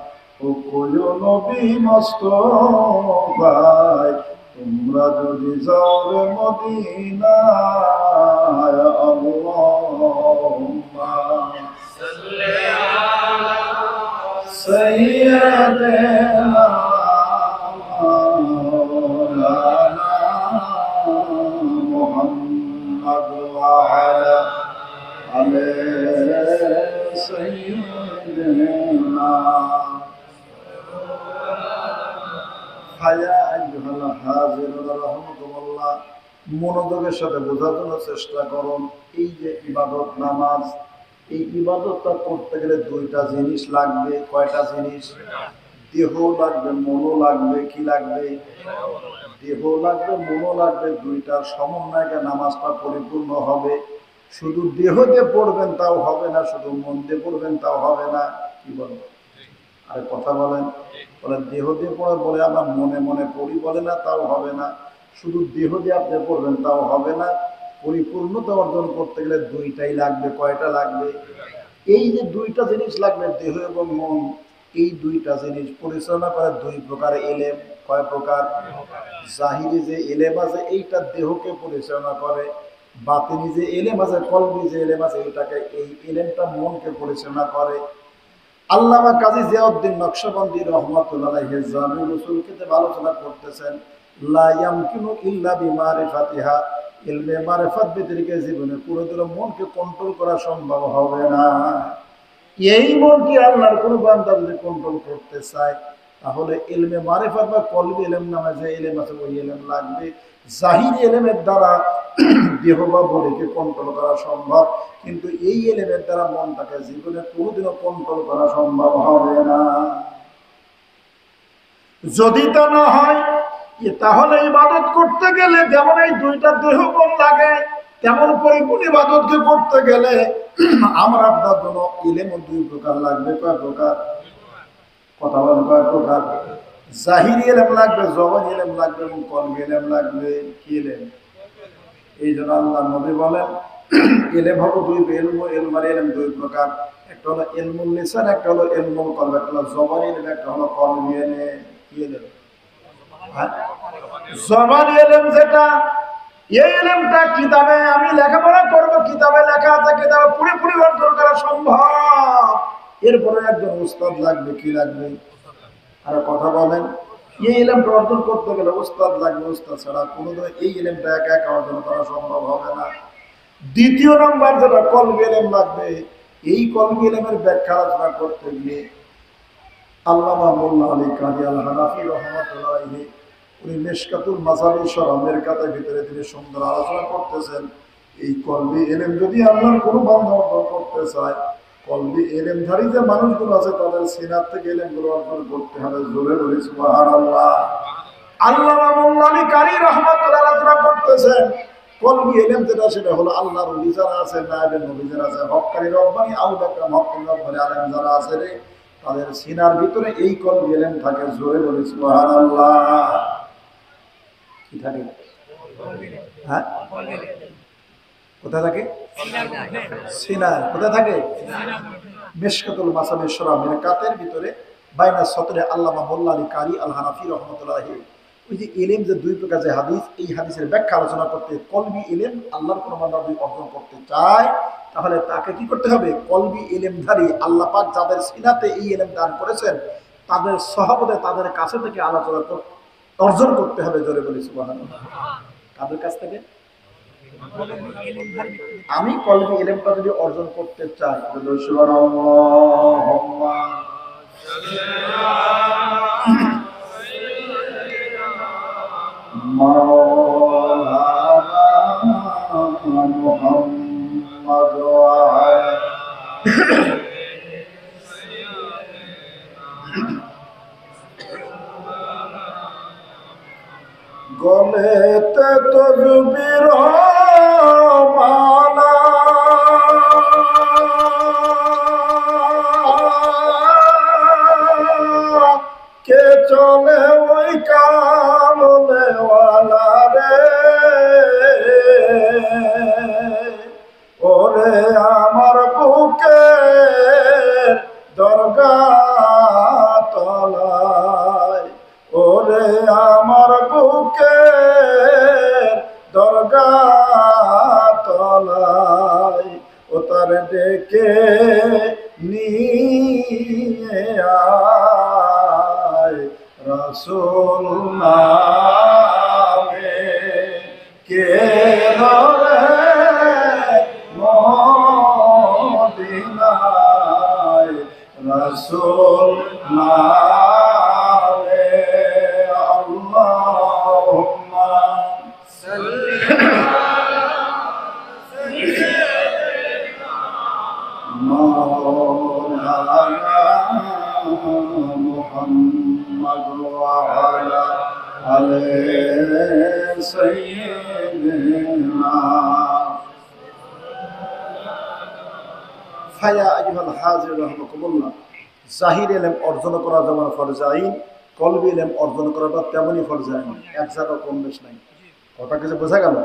ও কইও নবী মুস্তাফায়, তোমরা যদি যাও রে মদিনায়, আল্লাহুম্মা সাল্লি আলা সাইয়্যিদিনা মাওলানা মুহাম্মদ ওয়া আলা আলি সাইয়্যিদিনা হায়া আইয়ুহাল হাজিরুন রাহমাতুল্লাহ। মনোযোগের সাথে বোঝার জন্য চেষ্টা করুন। এই যে ইবাদত নামাজ, এই ইবাদতটা করতে গেলে 2টা জিনিস লাগবে। কয়টা জিনিস? দেহ লাগবে, মনও লাগবে। কি লাগবে? দেহ লাগবে, মনও লাগবে। 2টার সমন্বয়ে নামাজটা পরিপূর্ণ হবে। শুধু দেহ দিয়ে পড়বেন তাও হবে না, শুধু মন দিয়ে পড়বেন তাও হবে না। কি বলেন? আরে কথা বলেন। বলে দেহ দিয়ে পড়ে বলে আমার মনে মনে পড়ি বলে না, তাও হবে না। শুধু দেহ দিয়ে আপনি পড়বেন তাও হবে না। পরিপূর্ণতা অর্জন করতে গেলে 2টাই লাগবে। কয়টা লাগবে? এই যে 2টা জিনিস লাগবে, দেহ এবং মন, এই 2টা জিনিস পরিচালনা করে 2 প্রকার এলেম। কয় প্রকার? জাহিরি যে এলেম আছে এইটা দেহকে পরিচালনা করে, বাতিনি যে এলেম আছে, কলবি যে এলেম আছে এটাকে, এই এলেমটা মনকে পরিচালনা করে। আল্লামা কাজী জিয়াউদ্দিন নকশবন্দি রহমাতুল্লাহ আলাইহি জামিউল উসুল কিতাব আলোচনা করতেছেন, লা ইয়ামকিনু ইল্লা বিমারিফাতিহা, ইলমে মারিফাত ব্যতিরেকে জীবনে পুরোদুর মনকে কন্ট্রোল করা সম্ভব হবে না। এই মনকে আল্লাহর কোনো বান্দা যদি কন্ট্রোল করতে চায় তাহলে ইলমে মারিফাত বা কলবি ইলম নামে যে ইলম আছে ওই ইলম লাগবে। জাহিরি ইলমের দ্বারা দেহ বা বডিকে কন্ট্রোল করা সম্ভব, কিন্তু এই ইলমের দ্বারা মনটাকে জীবনে কোনোদিনও কন্ট্রোল করা সম্ভব হবে না। যদি তা না হয় তাহলে ইবাদত করতে গেলে যেমন এই দুইটা দেহ মন লাগে, তেমন পরিপূর্ণ ইবাদতকে করতে গেলে আমার আপনার জন্য ইলম দুই প্রকার লাগবে। কয় প্রকার? কথা বলেন, কয় প্রকার? জাহিরি ইলম লাগবে, জবানি ইলম লাগবে এবং কলবি ইলম লাগবে। কি ইলম? এই জন্য আল্লাহ নবী বলেন ইলম হলো দুই, ইলমার ইলম দুই প্রকার। একটা হলো ইলমুল লিসান, একটা হলো ইলমুল কলব। একটা হলো জবানি ইলম, একটা হলো কলবি ইলম। কি ইলম? জবানি ইলম যেটা, এই ইলমটা কিতাবে আমি লেখাপড়া করব, কিতাবে লেখা আছে, কিতাবে পুরোপুরি অর্জন করা সম্ভব। এরপরে একজন উস্তাদ লাগবে। কি লাগবে? আর কথা বলেন, এই ইলমটা অর্জন করতে গেলে উস্তাদ লাগবে। উস্তাদ ছাড়া কোনোদিন এই ইলমটা একা একা অর্জন করা সম্ভব হবে না। দ্বিতীয় নম্বর যেটা কলবি ইলম লাগবে, এই কলবি ইলমের ব্যাখ্যা আলোচনা করতে গিয়ে আল্লামা মোল্লা আলী কারি আল হানাফি রহমাতুল্লাহ আলাইহি উনি মিশকাতুল মাসাবির শরমের কাতার ভিতরে তিনি সুন্দর আলোচনা করতেছেন। এই কলবি ইলম যদি আল্লাহর কোনো বান্দা অর্জন করতে চায়, কলবি ইলমধারী যে মানুষগুলো আছে তাদের সিনাত থেকে ইলমগুলো অর্জন করতে হবে। জোরে বলি সুবহানাল্লাহ। আল্লামা মোল্লা আলী কারি রহমাতুল্লাহ আলোচনা করতেছেন কলবি ইলম যেটা, সেটা হলো আল্লাহর ওলি যারা আছে, নায়েবে নবী যারা আছে, হক্কানি রব্বানি আউলিয়া হক্কানি রব্বানি আলেম যারা আছে রে, তাদের সিনার ভিতরে এই কলবি ইলম থাকে। জোরে বলি সুবহানাল্লাহ। কি থাকে? হ্যাঁ, কোথায় থাকে? সিনার। কোথায় থাকে? মিশকাতুল মাসাবির শরমের কাতের ভিতরে বাইনা সতরে আল্লামা মোল্লা আলী কারি আল হানাফি রহমাতুল্লাহ আলাইহি ওই যে ইলম যে দুই প্রকার যে হাদিস, এই হাদিসের ব্যাখ্যা আলোচনা করতে, কলবি ইলম আল্লাহর কোনো বান্দা যদি অর্জন করতে চায় তাহলে তাকে কি করতে হবে? কলবি ইলমধারী আল্লাহ পাক যাদের সিনাতে এই ইলম দান করেছেন তাদের সহবতে, তাদের কাছে থেকে আলোচনা অর্জন করতে হবে। জোরে বলি সুবহানাল্লাহ। কাদের কাছ থেকে? আমি কলবি ইলমটা যদি অর্জন করতে চাই, গলেতে তসবির মালা, কে চলে ওই কামলেওয়ালা রে, ওরে আমার বুকে দরগা তলায়, ওরে আমার বুকে দরগা তলায়, ও তার ডেকে নিয়ে আয় রাসূল নামে কে ধরে মদিনায়, রাসূল নামে আল্লাহুম্মা সাল্লি আলা সাইয়্যিদিনা মাওলানা মুহাম্মদ ওয়া আলা আলি সাইয়্যিদিনা। ফায়া আইয়ুহাল হাজির রাহমাকুমুল্লাহ, জাহির ইলম অর্জন করা যেমন ফরজ আইন, কলবি ইলম অর্জন করাটা তেমনই ফরজ আইন, এক জায়গা কম বেশ নাই। কথা কিছু বোঝা গেল?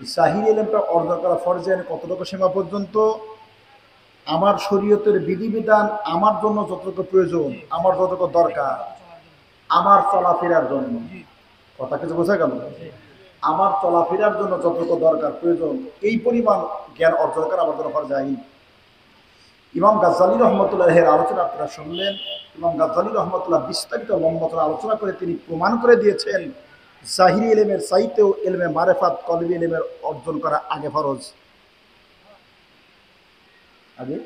জাহির ইলমটা অর্জন করা ফরজ আইন কতটুকু সীমা পর্যন্ত? আমার শরীয়তের বিধিবিধান আমার জন্য যতটুকু প্রয়োজন, আমার যতটুকু দরকার, আমার চলাফেরার জন্য। কথা কিছু বোঝা গেল? আমার চলাফেরার জন্য যতটুকু দরকার প্রয়োজন, এই পরিমাণ জ্ঞান অর্জন করা আমার জন্য ফরজ আইন। ইমাম গাজ্জালী রহমতুল্লাহের আলোচনা আপনারা শুনলেন। ইমাম গাজ্জালী রহমতুল্লাহ বিস্তারিত লম্বা আলোচনা করে তিনি প্রমাণ করে দিয়েছেন জাহিরি ইলমের চাইতেও ইলমে মারেফাত, কলবি ইলমের অর্জন করা আগে ফরজ। আগে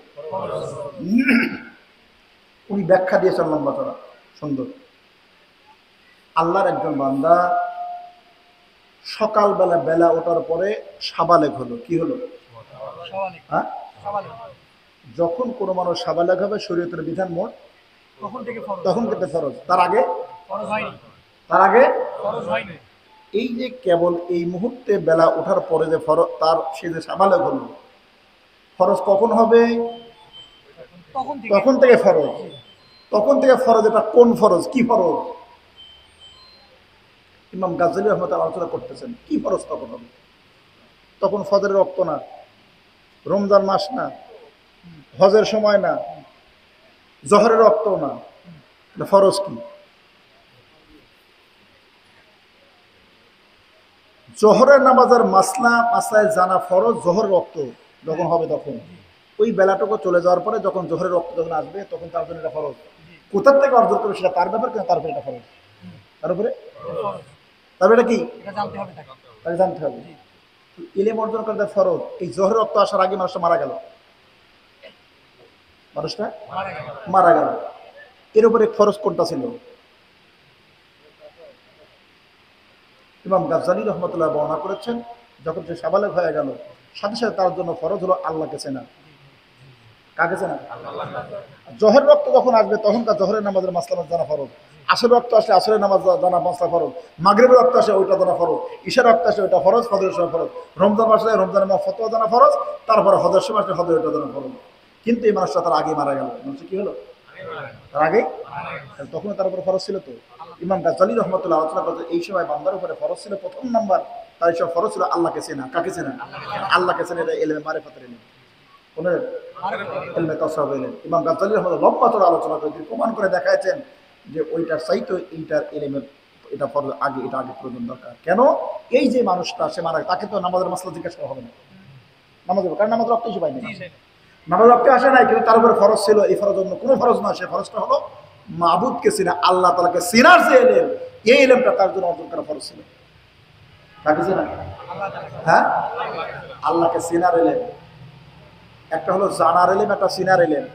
উনি ব্যাখ্যা দিয়েছেন লম্বা চড়া সুন্দর। আল্লাহর একজন বান্দা সকালবেলা বেলা ওঠার পরে সাবালেগ হলো। কি হলো? হ্যাঁ, যখন কোনো মানুষ সাবালেগ হবে শরীয়তের বিধান মোট তখন থেকে ফরজ। তার আগে তার আগে এই যে কেবল এই মুহূর্তে বেলা ওঠার পরে যে ফরজ তার সে যে সাবালক হলো, ফরজ কখন হবে? তখন থেকে ফরজ। তখন থেকে ফরজ, এটা কোন ফরজ, কি ফরজ? ইমাম গাজ্জালী রাহমাতুল্লাহ আলোচনা করতেছেন কি ফরজ তখন হবে। তখন ফজরের ওয়াক্ত না, রমজান মাস না, হজের সময় না, জোহরের ওয়াক্ত না, ফরজ কি? জোহরের নামাজের মাসলায় জানা ফরজ জোহরের ওয়াক্ত যখন হবে তখন, ওই বেলাটুকু চলে যাওয়ার পরে যখন জোহরের ওয়াক্ত যখন আসবে তখন তার জন্য এটা ফরজ। কোথার থেকে অর্জন করবে সেটা তার ব্যাপার, কিন্তু তার উপরে এটা ফরজ। তার উপরে এটা কি তাকে জানতে হবে। ইলম অর্জন করতে ফরজ। এই জোহরের ওয়াক্ত আসার আগে মানুষটা মারা গেল, এর উপরে ফরজ কোনটা ছিল? ইমাম গাজ্জালী রহমতুল্লাহ বর্ণনা করেছেন যখন সে সাবালেগ হয়ে গেল সাথে সাথে তার জন্য ফরজ হলো আল্লাহকে চেনা। কাকে চেনা? জোহরের ওয়াক্ত যখন আসবে তখন তার জোহরের নামাজের মাসলা জানা ফরজ। আসরের ওয়াক্ত আসলে আসরের নামাজ জানা মাসলা ফরজ। মাগরিবের ওয়াক্ত আসে ওইটা জানা ফরজ। ঈশার ওয়াক্ত আসে ওইটা ফরজ। ফজরের সময় ফরজ। রমজান মাসে রমজানের ফতোয়া জানা ফরজ। তারপরে হজের সময় আসলে হজের ওইটা জানা ফরজ। কিন্তু এই মানুষটা তার আগে মারা গেল। মানুষটা কি হলো? তার আগে, তখন তার উপরে ফরজ ছিল। তো ইমাম গাজ্জালী রহমতুল্লাহ আলোচনা করতে এই সময় বান্দার উপরে ফরজ ছিল প্রথম নাম্বার, তার সব ফরজ ছিল আল্লাহকে চেনা। কাকে চেনা? আল্লাহকে চেনা। এটা ইলমে মারিফাতের ইলম, কোন ইলমে তাসাউফ ইলম। ইমাম গাজ্জালী রহমতুল্লাহ লম্বা চড়া আলোচনা করে তিনি প্রমাণ করে দেখাচ্ছেন যে ওইটার চাইতে এইটার ইলমের এটা ফরজ আগে, এটা আগে প্রয়োজন দরকার। কেন? এই যে মানুষটা সে মারা, তাকে তো নামাজের মাসলা জিজ্ঞাসা করা হবে না। নামাজের, কারণ নামাজ রক্ত কিছু পায়নি, নামাজ রক্তে আসে নাই, কিন্তু তার উপরে ফরজ ছিল। এই ফরজ অন্য কোনো ফরজ নয়। সে ফরজটা হলো মাবুদকে চিনা, আল্লাহ তাআলাকে চিনার যে ইলম, এই ইলমটা তার জন্য অর্জন করা ফরজ ছিল। কাকে চেনা? হ্যাঁ, আল্লাহকে চিনার ইলম। একটা হলো জানার ইলম, একটা চিনার ইলম।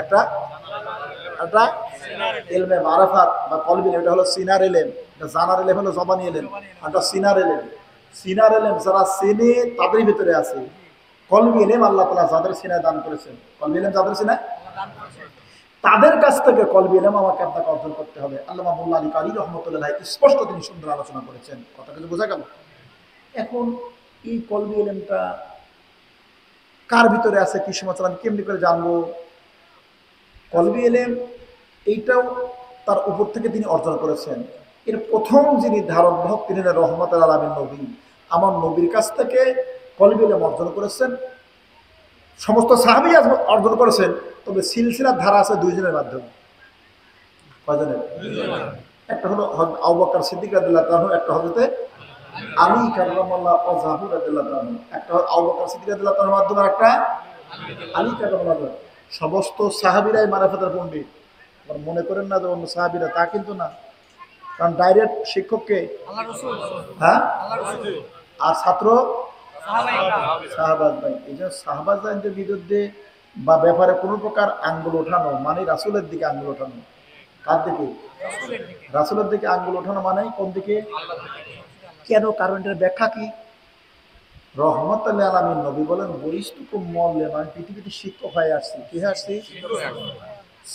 একটা ইলমে মারিফাত বা কলবি ইলম, এটা হলো চিনার ইলম। এটা জানার ইলম হলো জবানি ইলম। একটা চিনার ইলম। চিনার ইলম যারা চেনে তাদের ভিতরে আছে। কলবি ইলম আল্লাহ তাআলা যাদের সিনায় দান করেছেন, কলবি ইলম যাদের সিনায়, তাদের কাছ থেকে কলবি ইলম আমাকে আপনাকে অর্জন করতে হবে। আল্লামা মোল্লা আলী কারি রহমতুল্লাহ স্পষ্ট তিনি সুন্দর আলোচনা করেছেন। কথা কিছু বোঝা গেল? এখন এই কলবি ইলমটা কার ভিতরে আছে, কি সময় আমি কেমনি করে জানবো? কলবি ইলম এইটাও তার উপর থেকে তিনি অর্জন করেছেন। এর প্রথম যিনি ধারক বাহক তিনি রহমতুল আলামিন নবী। আমার নবীর কাছ থেকে কলবি ইলম অর্জন করেছেন সমস্ত সাহাবী অর্জন করেছেন, তবে সিলসিলার ধারা আছে দুইজনের মাধ্যমে। কয়জনের? একটা হলো আবু বকর সিদ্দিক রাদিয়াল্লাহু তাআলা, একটা হযরতে আলী কাররামাল্লাহু ওয়াজহাহু রাদিয়াল্লাহু তাআলা। একটা আবু বকর সিদ্দিক রাদিয়াল্লাহু তাআলার মাধ্যমে, একটা আলী কাররামাল্লাহু। সমস্ত সাহাবীরাই মারিফাতের পণ্ডিত। মনে করেন না যে অন্য সাহাবীরা, তা কিন্তু না। কারণ ডাইরেক্ট শিক্ষককে আল্লাহর রাসূল, হ্যাঁ আল্লাহর রাসূল, আর ছাত্র সাহাবাজ। এই যে সাহাবাজদের বিরুদ্ধে বা ব্যাপারে কোনো প্রকার আঙ্গুল ওঠানো মানে রাসূলের দিকে আঙ্গুল ওঠানো। কার দিকে? রাসূলের দিকে আঙ্গুল ওঠানো মানে কোন দিকে? কেন? কারণ এর ব্যাখ্যা কি? রহমতুল আলামিন নবী বলেন, বরিষ্ঠকুম মুআল্লিম, আমি পৃথিবীতে শিক্ষক হয়ে আসছি। কি হয়ে আসছি?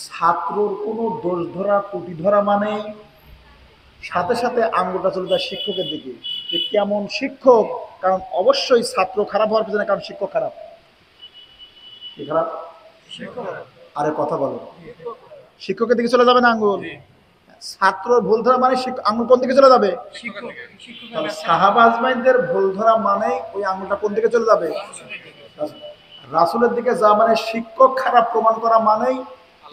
ছাত্রর কোনো দোষ ধরা, ত্রুটি ধরা মানে সাথে সাথে আঙ্গুলটা চলে যায় শিক্ষকের দিকে, যে কেমন শিক্ষক। কারণ অবশ্যই ছাত্র খারাপ হওয়ার পিছনে কারণ শিক্ষক খারাপ। কি খারাপ? আরে কথা বলো, শিক্ষকের দিকে চলে যাবে না আঙ্গুল? ছাত্র ভুল ধরা মানে আঙ্গুল কোন দিকে চলে যাবে? সাহাবা আজমাইনদের ভুল ধরা মানে ওই আঙ্গুলটা কোন দিকে চলে যাবে? রাসূলের দিকে যা মানে শিক্ষক খারাপ প্রমাণ করা মানেই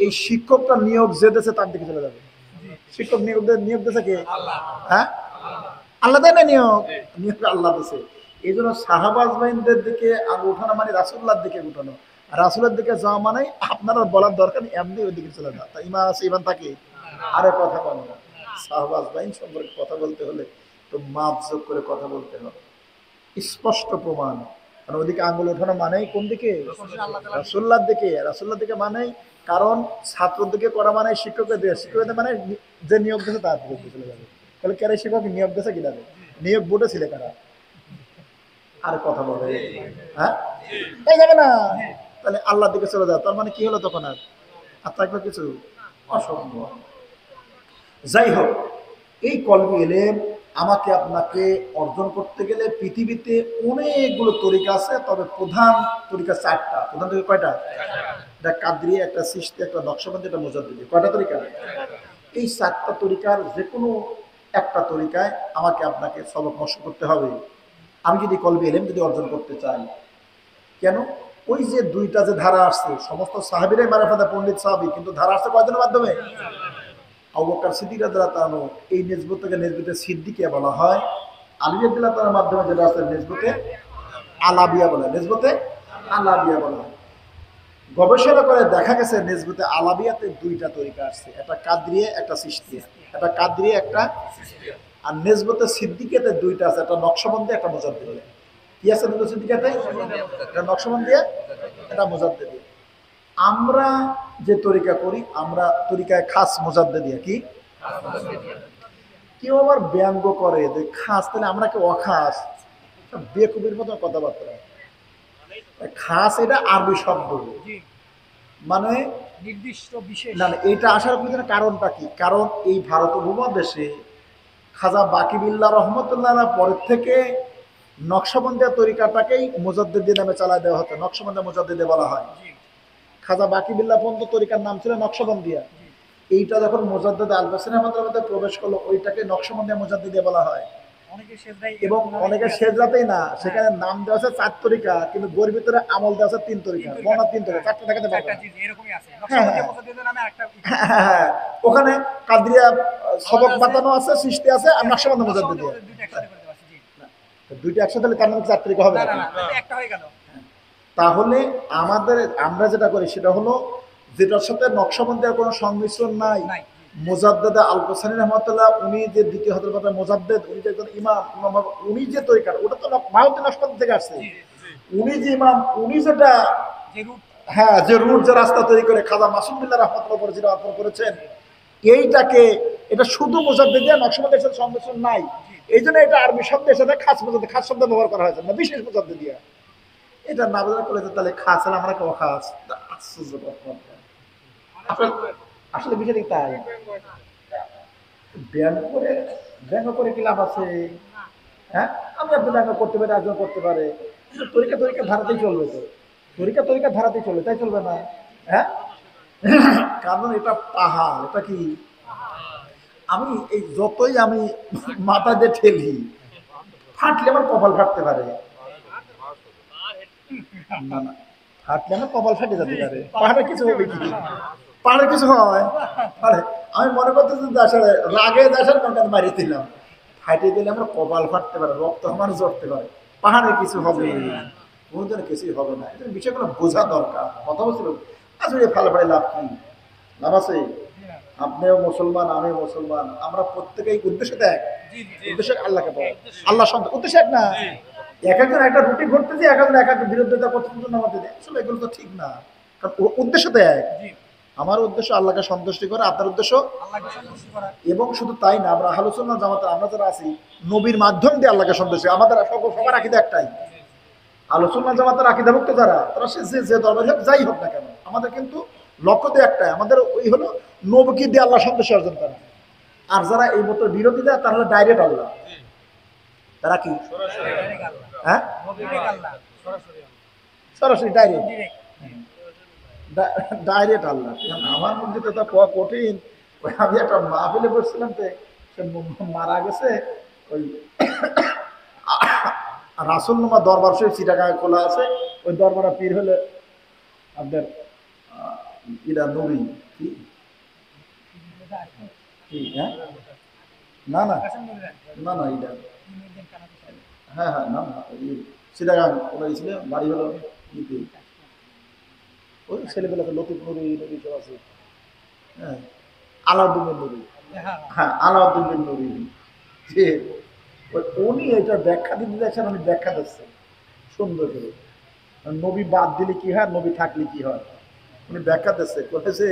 এই শিক্ষকটা নিয়োগ যে দেশে তার দিকে চলে যাবে। শিক্ষক নিয়োগ দিয়েছে কে? হ্যাঁ, আল্লাহ দেয় না নিয়োগ আল্লাহ দিয়েছে। এই জন্য সাহাবা আজমাইনদের দিকে আঙ্গুল উঠানো মানে রাসূলুল্লাহর দিকে উঠানো। রাসূলের দিকে যাওয়া মানে আপনারা বলার দরকার নেই, এমনি ওই দিকে চলে যাওয়া। তা ইমান আছে, ইমান থাকে। আরে কথা বলো, সাহাবা আজমাইন সম্পর্কে কথা বলতে হলে তো মাপ যোগ করে কথা বলতে হবে, স্পষ্ট প্রমাণ। কারণ ওইদিকে আঙ্গুল ওঠানো মানেই কোন দিকে? রাসূলুল্লাহর দিকে। রাসূলুল্লাহর দিকে মানেই, কারণ ছাত্রের দিকে করা মানে শিক্ষকের দিকে, শিক্ষকের মানে যে নিয়োগ দিয়েছে তার দিকে চলে যাবে। তাহলে কারা শিক্ষক নিয়োগ দিয়েছে কিনা? নিয়োগ বোর্ডে ছিল কারা? আর কথা বলে, হ্যাঁ এই যাবে না, তাহলে আল্লাহর দিকে চলে যাও। তার মানে কি হলো তখন? আর থাকবে কিছু? অসম্ভব। যাই হোক, এই কলবি এলেম আমাকে আপনাকে অর্জন করতে গেলে পৃথিবীতে অনেকগুলো তরিকা আছে, তবে প্রধান তরিকা চারটা। প্রধান তরিকা কয়টা? একটা কাদরিয়া, একটা সৃষ্টি, একটা নকশবন্দি, একটা মুজাদ্দিদি। কয়টা তরিকা? এই চারটা তরিকার যে কোনো একটা তরিকায় আমাকে আপনাকে সবক নষ্ট করতে হবে আমি যদি কলবি এলেম যদি অর্জন করতে চাই। কেন? ওই যে দুইটা যে ধারা আসছে, সমস্ত সাহাবীরাই মারিফাতে পণ্ডিত সাহাবী, কিন্তু ধারা আসছে কয়জনের মাধ্যমে? আবু বকর সিদ্দিক রাদিয়াল্লাহু তাআলা এই নিসবতকে নিসবতে সিদ্দিকিয়া বলা হয়। আলী রাদিয়াল্লাহু তাআলার মাধ্যমে যেটা আছে নিসবতে আলাবিয়া বলে, নিসবতে আলাবিয়া বলা হয়। গবেষণা করে দেখা গেছে নিসবতে আলাবিয়াতে দুইটা তরিকা আসছে, একটা কাদরিয়া, একটা চিশতিয়া। একটা কাদরিয়া, একটা আর নিসবতে সিদ্দিকিয়াতে দুইটা আছে, একটা নকশবন্দি, একটা মুজাদ্দিদি। কি আছে নিসবতে সিদ্দিকিয়াতে? একটা নকশবন্দি, একটা মুজাদ্দিদি। আমরা যে তরিকা করি, আমরা তরিকায় খাস মুজাদ্দিদিয়া। কি? কেউ আবার ব্যঙ্গ করে যে খাস, তাহলে আমরা কি অখাস? বেকুবের মতো কথাবার্তা। খাস এটা আরবি শব্দ, মানে নির্দিষ্ট বিশেষ না। এইটা আসার পিছনে কারণটা কি? কারণ এই ভারত উপমহাদেশে খাজা বাকিবিল্লাহ রহমতুল্লাহ পরের থেকে নকশবন্দিয়া তরিকাটাকেই মুজাদ্দিদি নামে চালায় দেওয়া হতো। নকশবন্দিয়া মুজাদ্দিদি বলা হয়। খাজা বাকিবিল্লাহ পর্যন্ত তরিকার নাম ছিল নকশবন্দিয়া। এইটা যখন মুজাদ্দিদ আল-বাসরি আমাদের মধ্যে প্রবেশ করলো, ওইটাকে নকশবন্দিয়া মুজাদ্দিদি বলা হয়। এবং অনেকে শেজরাতেই না, সেখানে নাম দেওয়া আছে চার তরিকা, কিন্তু বইয়ের ভিতরে আমল দেওয়া আছে তিন তরিকা। বনা তিন তরিকা, চারটা দেখাতে পারবে। হ্যাঁ, ওখানে কাদরিয়া সবক বাতানো আছে, সৃষ্টি আছে, আর নকশবন্দিয়া মুজাদ্দিদি। দুইটা একসাথে তার মানে চার তরিকা হবে না, একটা হয়ে গেল। তাহলে আমরা যেটা করি সেটা হলো, যেটার সাথে নকশবন্দিয়ার কোনো সংমিশ্রণ নাই। মুজাদ্দিদ আল-কোসানি রহমাতুল্লাহ, উনি যে দ্বিতীয় হযরত মুজাদ্দিদ, উনি যে একজন ইমাম, উনি যে তরিকার, ওটা তো মাউতি নকশবন্দি থেকে আসছে। উনি যে ইমাম, উনি যেটা হ্যাঁ যে রুট যে রাস্তা তৈরি করে খাজা মাসুম বিল্লাহ রহমাতুল্লাহ উপর যেটা অর্পণ করেছেন, এইটাকে এটা শুধু মুজাদ্দিদিয়া, নকশবন্দির সাথে সংমিশ্রণ নাই। এই জন্য এটা আরবি শব্দের সাথে খাস মুজাদ্দিদ, খাস শব্দ ব্যবহার করা হয়েছে না, বিশেষ মুজাদ্দিদিয়া। এটা না বোঝা করে তাহলে খাস হলে আমরা কেউ খাস। আসলে বিষয়টা তাই। ব্যঙ্গ করে কি লাভ আছে? হ্যাঁ, আমি আপনি ব্যঙ্গ করতে পারি, একজন করতে পারে, তরিকা ধারাতেই চলবে। তো তরিকা ধারাতেই চলবে, তাই চলবে না? হ্যাঁ, কারণ এটা পাহাড়। এটা কি? আমি এই যতই আমি মাথা দিয়ে ঠেলি, ফাটলে আমার কপাল ফাটতে পারে। না না, ফাটলে আমার কপাল ফাটে যেতে পারে। পাহাড়ে কিছু হবে কি? পাহাড়ে কিছু হয়? আমি মনে করতেছি আসলে রাগে দেশের মনটা মারিয়ে দিলাম, ফাটিয়ে দিলে আমার কপাল ফাটতে পারে, রক্ত আমার জড়তে পারে। পাহাড়ে কিছু হবে কোনোদিন কিছুই হবে না। এটা বিষয়গুলো বোঝা দরকার। কথা বলছিল আসলে ফালাফাড়ি লাভ কি? লাভ আছে? আপনিও মুসলমান, আমিও মুসলমান, আমরা প্রত্যেকেই উদ্দেশ্য এক। উদ্দেশ্য আল্লাহকে পাওয়া, আল্লাহ সন্তান, উদ্দেশ্য এক না। এক একজন একটা রুটি ঘটতেছে, এক একজন এক একটা বিরোধিতা করতেছে, নামাতে দেয়। আসলে এগুলো তো ঠিক না, কারণ উদ্দেশ্য তো এক। আমার উদ্দেশ্য আল্লাহকে সন্তুষ্টি করা, আপনার উদ্দেশ্য আল্লাহকে সন্তুষ্টি করা। এবং শুধু তাই না, আমরা আহলে সুন্নাহ জামাতে আমরা যারা আছি, নবীর মাধ্যম দিয়ে আল্লাহকে সন্তুষ্টি। আমাদের সবার আকীদা একটাই। আহলে সুন্নাহ জামাতের আকীদাভুক্ত যারা, তারা যে দরবার হোক, যাই হোক না কেন, আমাদের কিন্তু লক্ষ্য তো একটাই, আমাদের ওই হলো নবীকে দিয়ে আল্লাহ সন্তুষ্টি অর্জন করা। আর যারা এই মতো বিরোধী দেয়, তারা হলো ডাইরেক্ট আল্লাহ। তারা কি? হ্যাঁ, সরাসরি ডাইরেক্ট আল্লাহ। আমার মধ্যে তো তা পাওয়া কঠিন। আমি একটা মাহফিলে বসছিলাম, তো সে মারা গেছে। ওই রাসূলনুমা দরবার শরীফ চিটাগাঁয়ে খোলা আছে, ওই দরবারে পীর হলে আপনার ইরা নবী কি? হ্যাঁ, না না না না, এটা হ্যাঁ হ্যাঁ, না না, চিটাগাং ওরা ছিল, বাড়ি হলো ইতে, ওই ছেলেবেলাকে লতিফ নুরি নবী সব আছে। হ্যাঁ, আলাউদ্দিন নবী। হ্যাঁ, আলাউদ্দিন নবী। যে উনি এটা ব্যাখ্যা দিতে যাচ্ছেন, উনি ব্যাখ্যা দিচ্ছেন সুন্দর করে, নবী বাদ দিলে কি হয়, নবী থাকলে কি হয়। উনি ব্যাখ্যা দিচ্ছে, বলেছে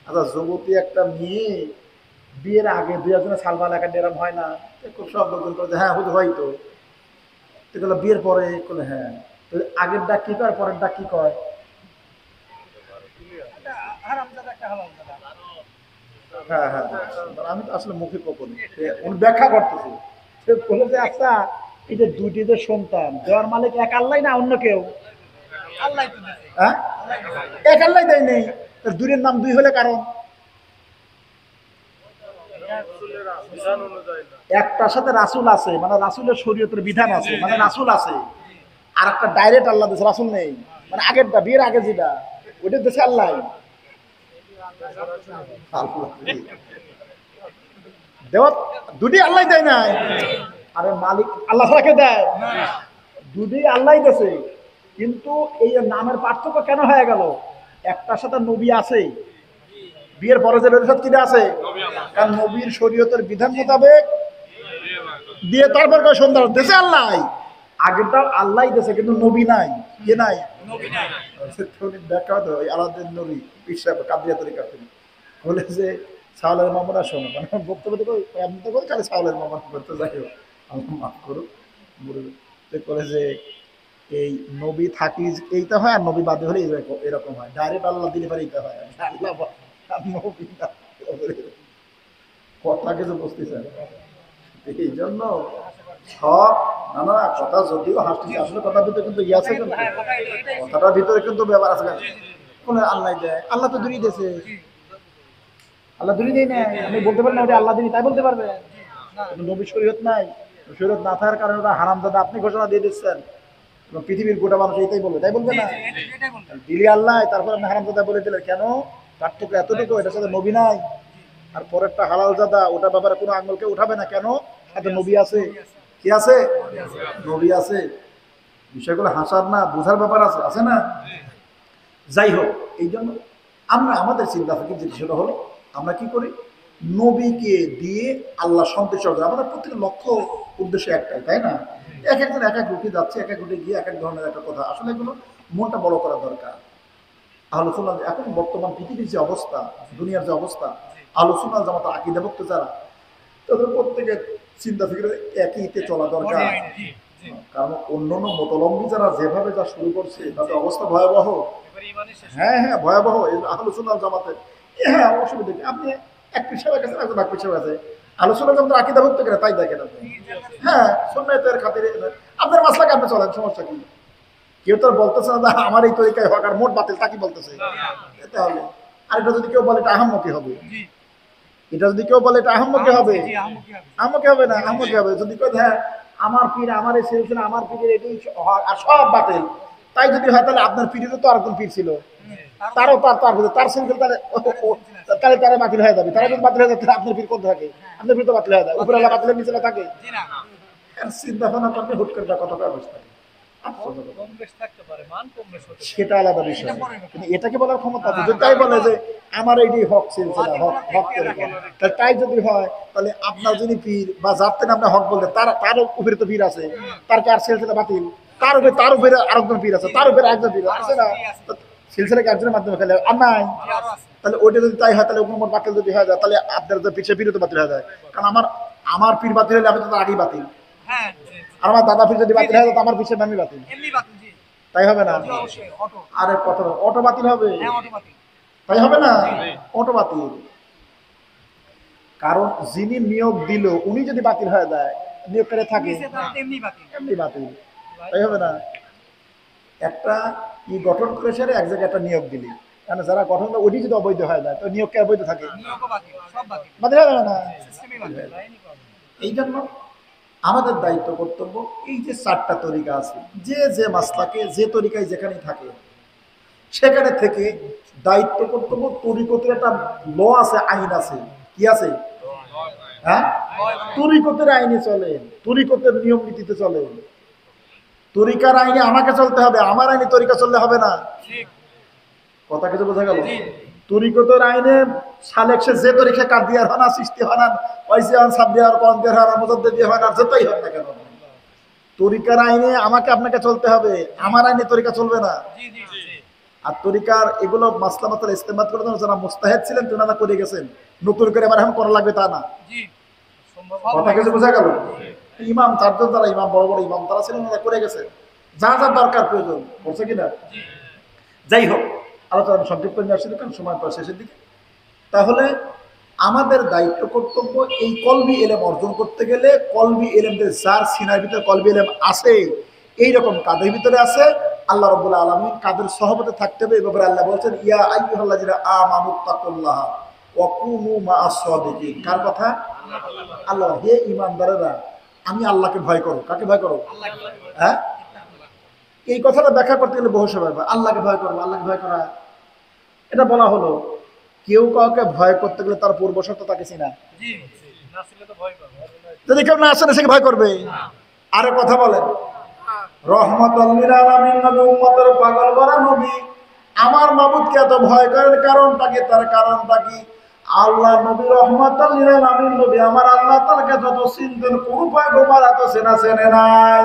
আচ্ছা, যুবতী একটা মেয়ে বিয়ের আগে দুই একজনের সালবা লেখা এরম হয় না? খুব সব লোকজন করে, হ্যাঁ হুজুর হয়তো। বিয়ের পরে করলে হ্যাঁ, আগের ডাক কি কয়, পরের ডাক কি কয়? হ্যাঁ হ্যাঁ, আমি তো আসলে মুখে কখনো উনি ব্যাখ্যা করতেছি। সে বলে যে আচ্ছা, এই যে দুইটি যে সন্তান দেওয়ার মালিক এক আল্লাহ না অন্য কেউ? হ্যাঁ, এক আল্লাহ দেয় নেই, দুইয়ের নাম দুই হলে কারণ একটার সাথে রাসূল আছে, মানে রাসূলের শরীয়তের বিধান আছে, মানে রাসূল আছে। আর একটা ডাইরেক্ট আল্লাহ দেশে, রাসূল নেই, মানে আগেরটা বিয়ের আগে যেটা ওইটা দেশে আল্লাহ। দেওয়া দুটি আল্লাহ দেয় নাই, আরে মালিক আল্লাহ ছাড়া কে দেয়? দুটি আল্লাহ দেশে, কিন্তু এই নামের পার্থক্য কেন হয়ে গেল? একটার সাথে নবী আছে, বিয়ের পরে যে বের সাথে কিনা আছে, কারণ নবীর শরীয়তের বিধান মোতাবেক দিয়ে তারপর সন্ধ্যা দেশে আল্লাহ। আগেরটা আল্লাহ দেশে, কিন্তু নবী নাই। কে নাই? দেখা তো আলাদিন নবী পিসাব কাদিয়া তরিকা বলে যে সাওয়ালের মামলা শোনো, মানে বক্তব্য এমন তো করে খালি সাওয়ালের মামলা করতে যাই হোক, আমাকে মাফ করো। বলে যে এই নবী থাকলে এইটা হয়, আর নবী বাদে হলে এরকম হয়, ডাইরেক্ট আল্লাহ দিলে পারে এইটা হয়, কথা কিছু বুঝতেছেন? এই জন্য সব নানা কথা যদিও হাসতেছে, আসলে কথার ভিতরে কিন্তু ইয়ে আছে, কিন্তু কথাটার ভিতরে কিন্তু ব্যাপার আছে। কোন আল্লাহ দেয়? আল্লাহ তো দূরই দিয়েছে, আল্লাহ দূরই দেয় না। আপনি বলতে পারেন না ওটা আল্লাহ দিনই, তাই বলতে পারবে? নবী শরীয়ত নাই, শরীয়ত না থাকার কারণে ওটা হারামজাদা আপনি ঘোষণা দিয়ে দিচ্ছেন। পৃথিবীর গোটা মানুষ এইটাই বলবে, তাই বলবে না? দিলি আল্লাহ, তারপর আপনি হারামজাদা বলে দিলেন কেন? পার্থক্য এতটুকু, এটার সাথে নবী নাই। আর পরেরটা হালাল জাদা, ওটার ব্যাপারে কোনো আঙুলকে উঠাবে না, কেন? সাথে নবী আছে। কি আছে? নবী আছে। বিষয়গুলো হাসার না, বোঝার ব্যাপার আছে, আছে না? যাই হোক, এই জন্য আমরা আমাদের চিন্তা থেকে যে সেটা হলো, আমরা কি করি? নবীকে দিয়ে আল্লাহ সন্তুষ্ট হবে। আমাদের প্রত্যেকের লক্ষ্য উদ্দেশ্য একটাই, তাই না? এক একজন এক এক রুটে যাচ্ছে, এক এক রুটে গিয়ে এক এক ধরনের একটা কথা। আসলে এগুলো মনটা বড় করা দরকার। আলোচনা এখন বর্তমান পৃথিবীর যে অবস্থা, দুনিয়ার যে অবস্থা, আলোচনা জামাত আকীদা ভক্ত যারা, তাদের প্রত্যেকের চিন্তা ফিরে একইতে চলা দরকার। কারণ অন্যান্য মতলম্বী যারা যেভাবে যা শুরু করছে তাদের অবস্থা ভয়াবহ। হ্যাঁ হ্যাঁ, ভয়াবহ। আলোচনা জামাতে হ্যাঁ অসুবিধা কি, আপনি এক পিছাবে গেছেন, একজন এক পিছাবে আছে, আলোচনা জামাতে আকীদা ভক্ত করে তাই দেখেন আপনি। হ্যাঁ, সুন্নাতের খাতিরে আপনার মাসলাকে আপনি চলেন, সমস্যা কি? কেউ তো বলতেছে না আমার এই তরিকায় হোক আর মোট বাতিল, তা কি বলতেছে? তাহলে আর এটা যদি কেউ বলে এটা আহম্মকি হবে, এটা যদি কেউ বলে এটা আহম্মকি হবে, আহম্মকি হবে না, আহম্মকি হবে। যদি কেউ হ্যাঁ আমার পীর, আমার এই সিলসিলা, আমার পীরের এটাই আর সব বাতিল, তাই যদি হয় তাহলে আপনার পীরেরও তো আরেকজন পীর ছিল, তারও তার সিলসিলা, তাহলে তাহলে তারা বাতিল হয়ে যাবে। তারা যদি বাতিল হয়ে যাবে আপনার পীর কোথায় থাকে? আপনার পীর তো বাতিল হয়ে যায়, উপরে আল্লাহ বাতিলের নিচে থাকে। চিন্তা ভাবনা করলে হুট করে কত অবস্থা, সেটা আলাদা বিষয়। কিন্তু এটাকে বলার ক্ষমতা আছে, তাই বলে যে আমার এইটি হক সিলসিলা, হক তাই যদি হয় তাহলে আপনার যিনি পীর বা যার থেকে আপনি হক বলতে তার উপরে তো পীর আছে, তার কি আর সিলসিলা বাতিল? তার উপরে আরেকজন পীর আছে, তার উপরে একজন পীর আছে না, সিলসিলাকে একজনের মাধ্যমে খেলে আর নাই। তাহলে ওইটা যদি তাই হয়, তাহলে ওগুলো বাতিল যদি হয়ে যায়, তাহলে আপনার যে পিছিয়ে পীর তো বাতিল হয়ে যায়। কারণ আমার পীর বাতিল হলে আমি তো আগেই বাতিল, আর আমার দাদা পীর যদি বাতিল হয় তো আমার পিছিয়ে আমি বাতিল, তাই হবে না? আরে কত অটো বাতিল হবে, তাই হবে না? অটো বাতিল। কারণ যিনি নিয়োগ দিল উনি যদি বাতিল হয়ে যায়, নিয়োগ করে থাকে এমনি বাতিল, তাই হবে না? একটা ই গঠন করে সেরে এক জায়গায় একটা নিয়োগ দিলি, কারণ যারা গঠন ওটি যদি অবৈধ হয়ে যায় তো নিয়োগ কে অবৈধ থাকে? বাতিল হয়ে যাবে না? এই জন্য আমাদের দায়িত্ব কর্তব্য, এই যে 4টা তরিকা আছে, যে মাসলাকে যে তরিকায় যেখানে থাকে সেখানে থেকে দায়িত্ব কর্তব্য, তরিকতের একটা ল আছে, আইন আছে। কি আছে? হ্যাঁ, তরিকতের আইনে চলে, তরিকতের নিয়ম নীতিতে চলে। তরিকার আইনে আমাকে চলতে হবে, আমার আইনে তরিকা চললে হবে না। কথা কিছু বোঝা গেল? তরিকতের আইনে সালেক সে যে তরিকা কাদিয়ার হয় না, সৃষ্টি হয় না, ওয়াইসি হন, সাবরিয়া হন, কন্দের হয় না, মুজাদ্দিদি হয় না, যেটাই হয় না কেন, তরিকার আইনে আমাকে আপনাকে চলতে হবে, আমার আইনে তরিকা চলবে না। আর তরিকার এগুলো মাসলা মাতাল ইস্তেমাত করে যারা মুস্তাহিদ ছিলেন তেনারা করে গেছেন, নতুন করে এবার এখন করা লাগবে তা না। কথা কিছু বোঝা গেল? ইমাম 4জন যারা ইমাম, বড় বড় ইমাম তারা ছিলেন, ওরা করে গেছে যা যা দরকার প্রয়োজন, করছে কিনা? যাই হোক, আলোচনা সংক্ষিপ্ত নিয়ে আসছি কারণ সময় পর শেষের দিকে। তাহলে আমাদের দায়িত্ব কর্তব্য এই কলবি এলেম অর্জন করতে গেলে কলবি এলেমদের যার সিনার ভিতরে কলবি এলেম আছে, এইরকম কাদের ভিতরে আছে, আল্লাহ রাব্বুল আলামিন কাদের সহবতে থাকতে হবে। এই ব্যাপারে আল্লাহ বলছেন ইয়া আইয়ুহাল্লাযিনা আমানুত্তাকুল্লাহ ওয়া কুনু মা'আস সাদিকিন। কার কথা? আল্লাহ। হে ঈমানদারেরা, আমি আল্লাহকে ভয় করো। কাকে ভয় করো? হ্যাঁ, এই কথাটা ব্যাখ্যা করতে গেলে বহু সময় আল্লাহকে ভয় করবো, আল্লাহকে ভয় করা এটা বলা হলো। কেউ কাউকে ভয় করতে গেলে তার পূর্ব শর্ত তাকে চিনা। যদি কেউ না আসে সে ভয় করবে। আরে কথা বলেন, রহমাতুল লিল আলামিন নবী উম্মতের পাগল করা নবী, আমার মাবুদকে এত ভয় করেন কারণটা কি? তার কারণটা কি? আল্লাহ নবী রহমাতুল লিল আলামিন নবী, আমার আল্লাহ তাআলাকে যত চিনতেন কোন পয়গম্বর এত চেনা চেনে নাই।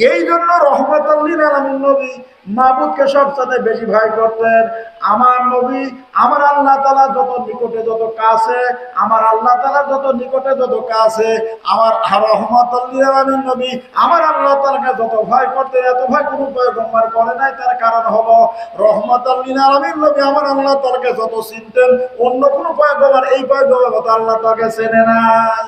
এই জন্য রহমাতুল লিল আলামিন নবী মাবুদকে সবচেয়ে বেশি ভয় করতেন। আমার নবী, আমার আল্লাহ তাআলা যত নিকটে যত কাছে, আমার আল্লাহ তাআলা যত নিকটে যত কাছে, আমার রহমাতুল লিল আলামিন নবী আমার আল্লাহ তাআলাকে যত ভয় করতেন এত ভয় কোনো পয়গম্বর করে নাই। তার কারণ হলো রহমাতুল লিল আলামিন নবী আমার আল্লাহ তাআলাকে যত চিনতেন অন্য কোনো পয়গম্বর এই পয়গম্বর মতো আল্লাহ তাআলাকে চেনে নাই।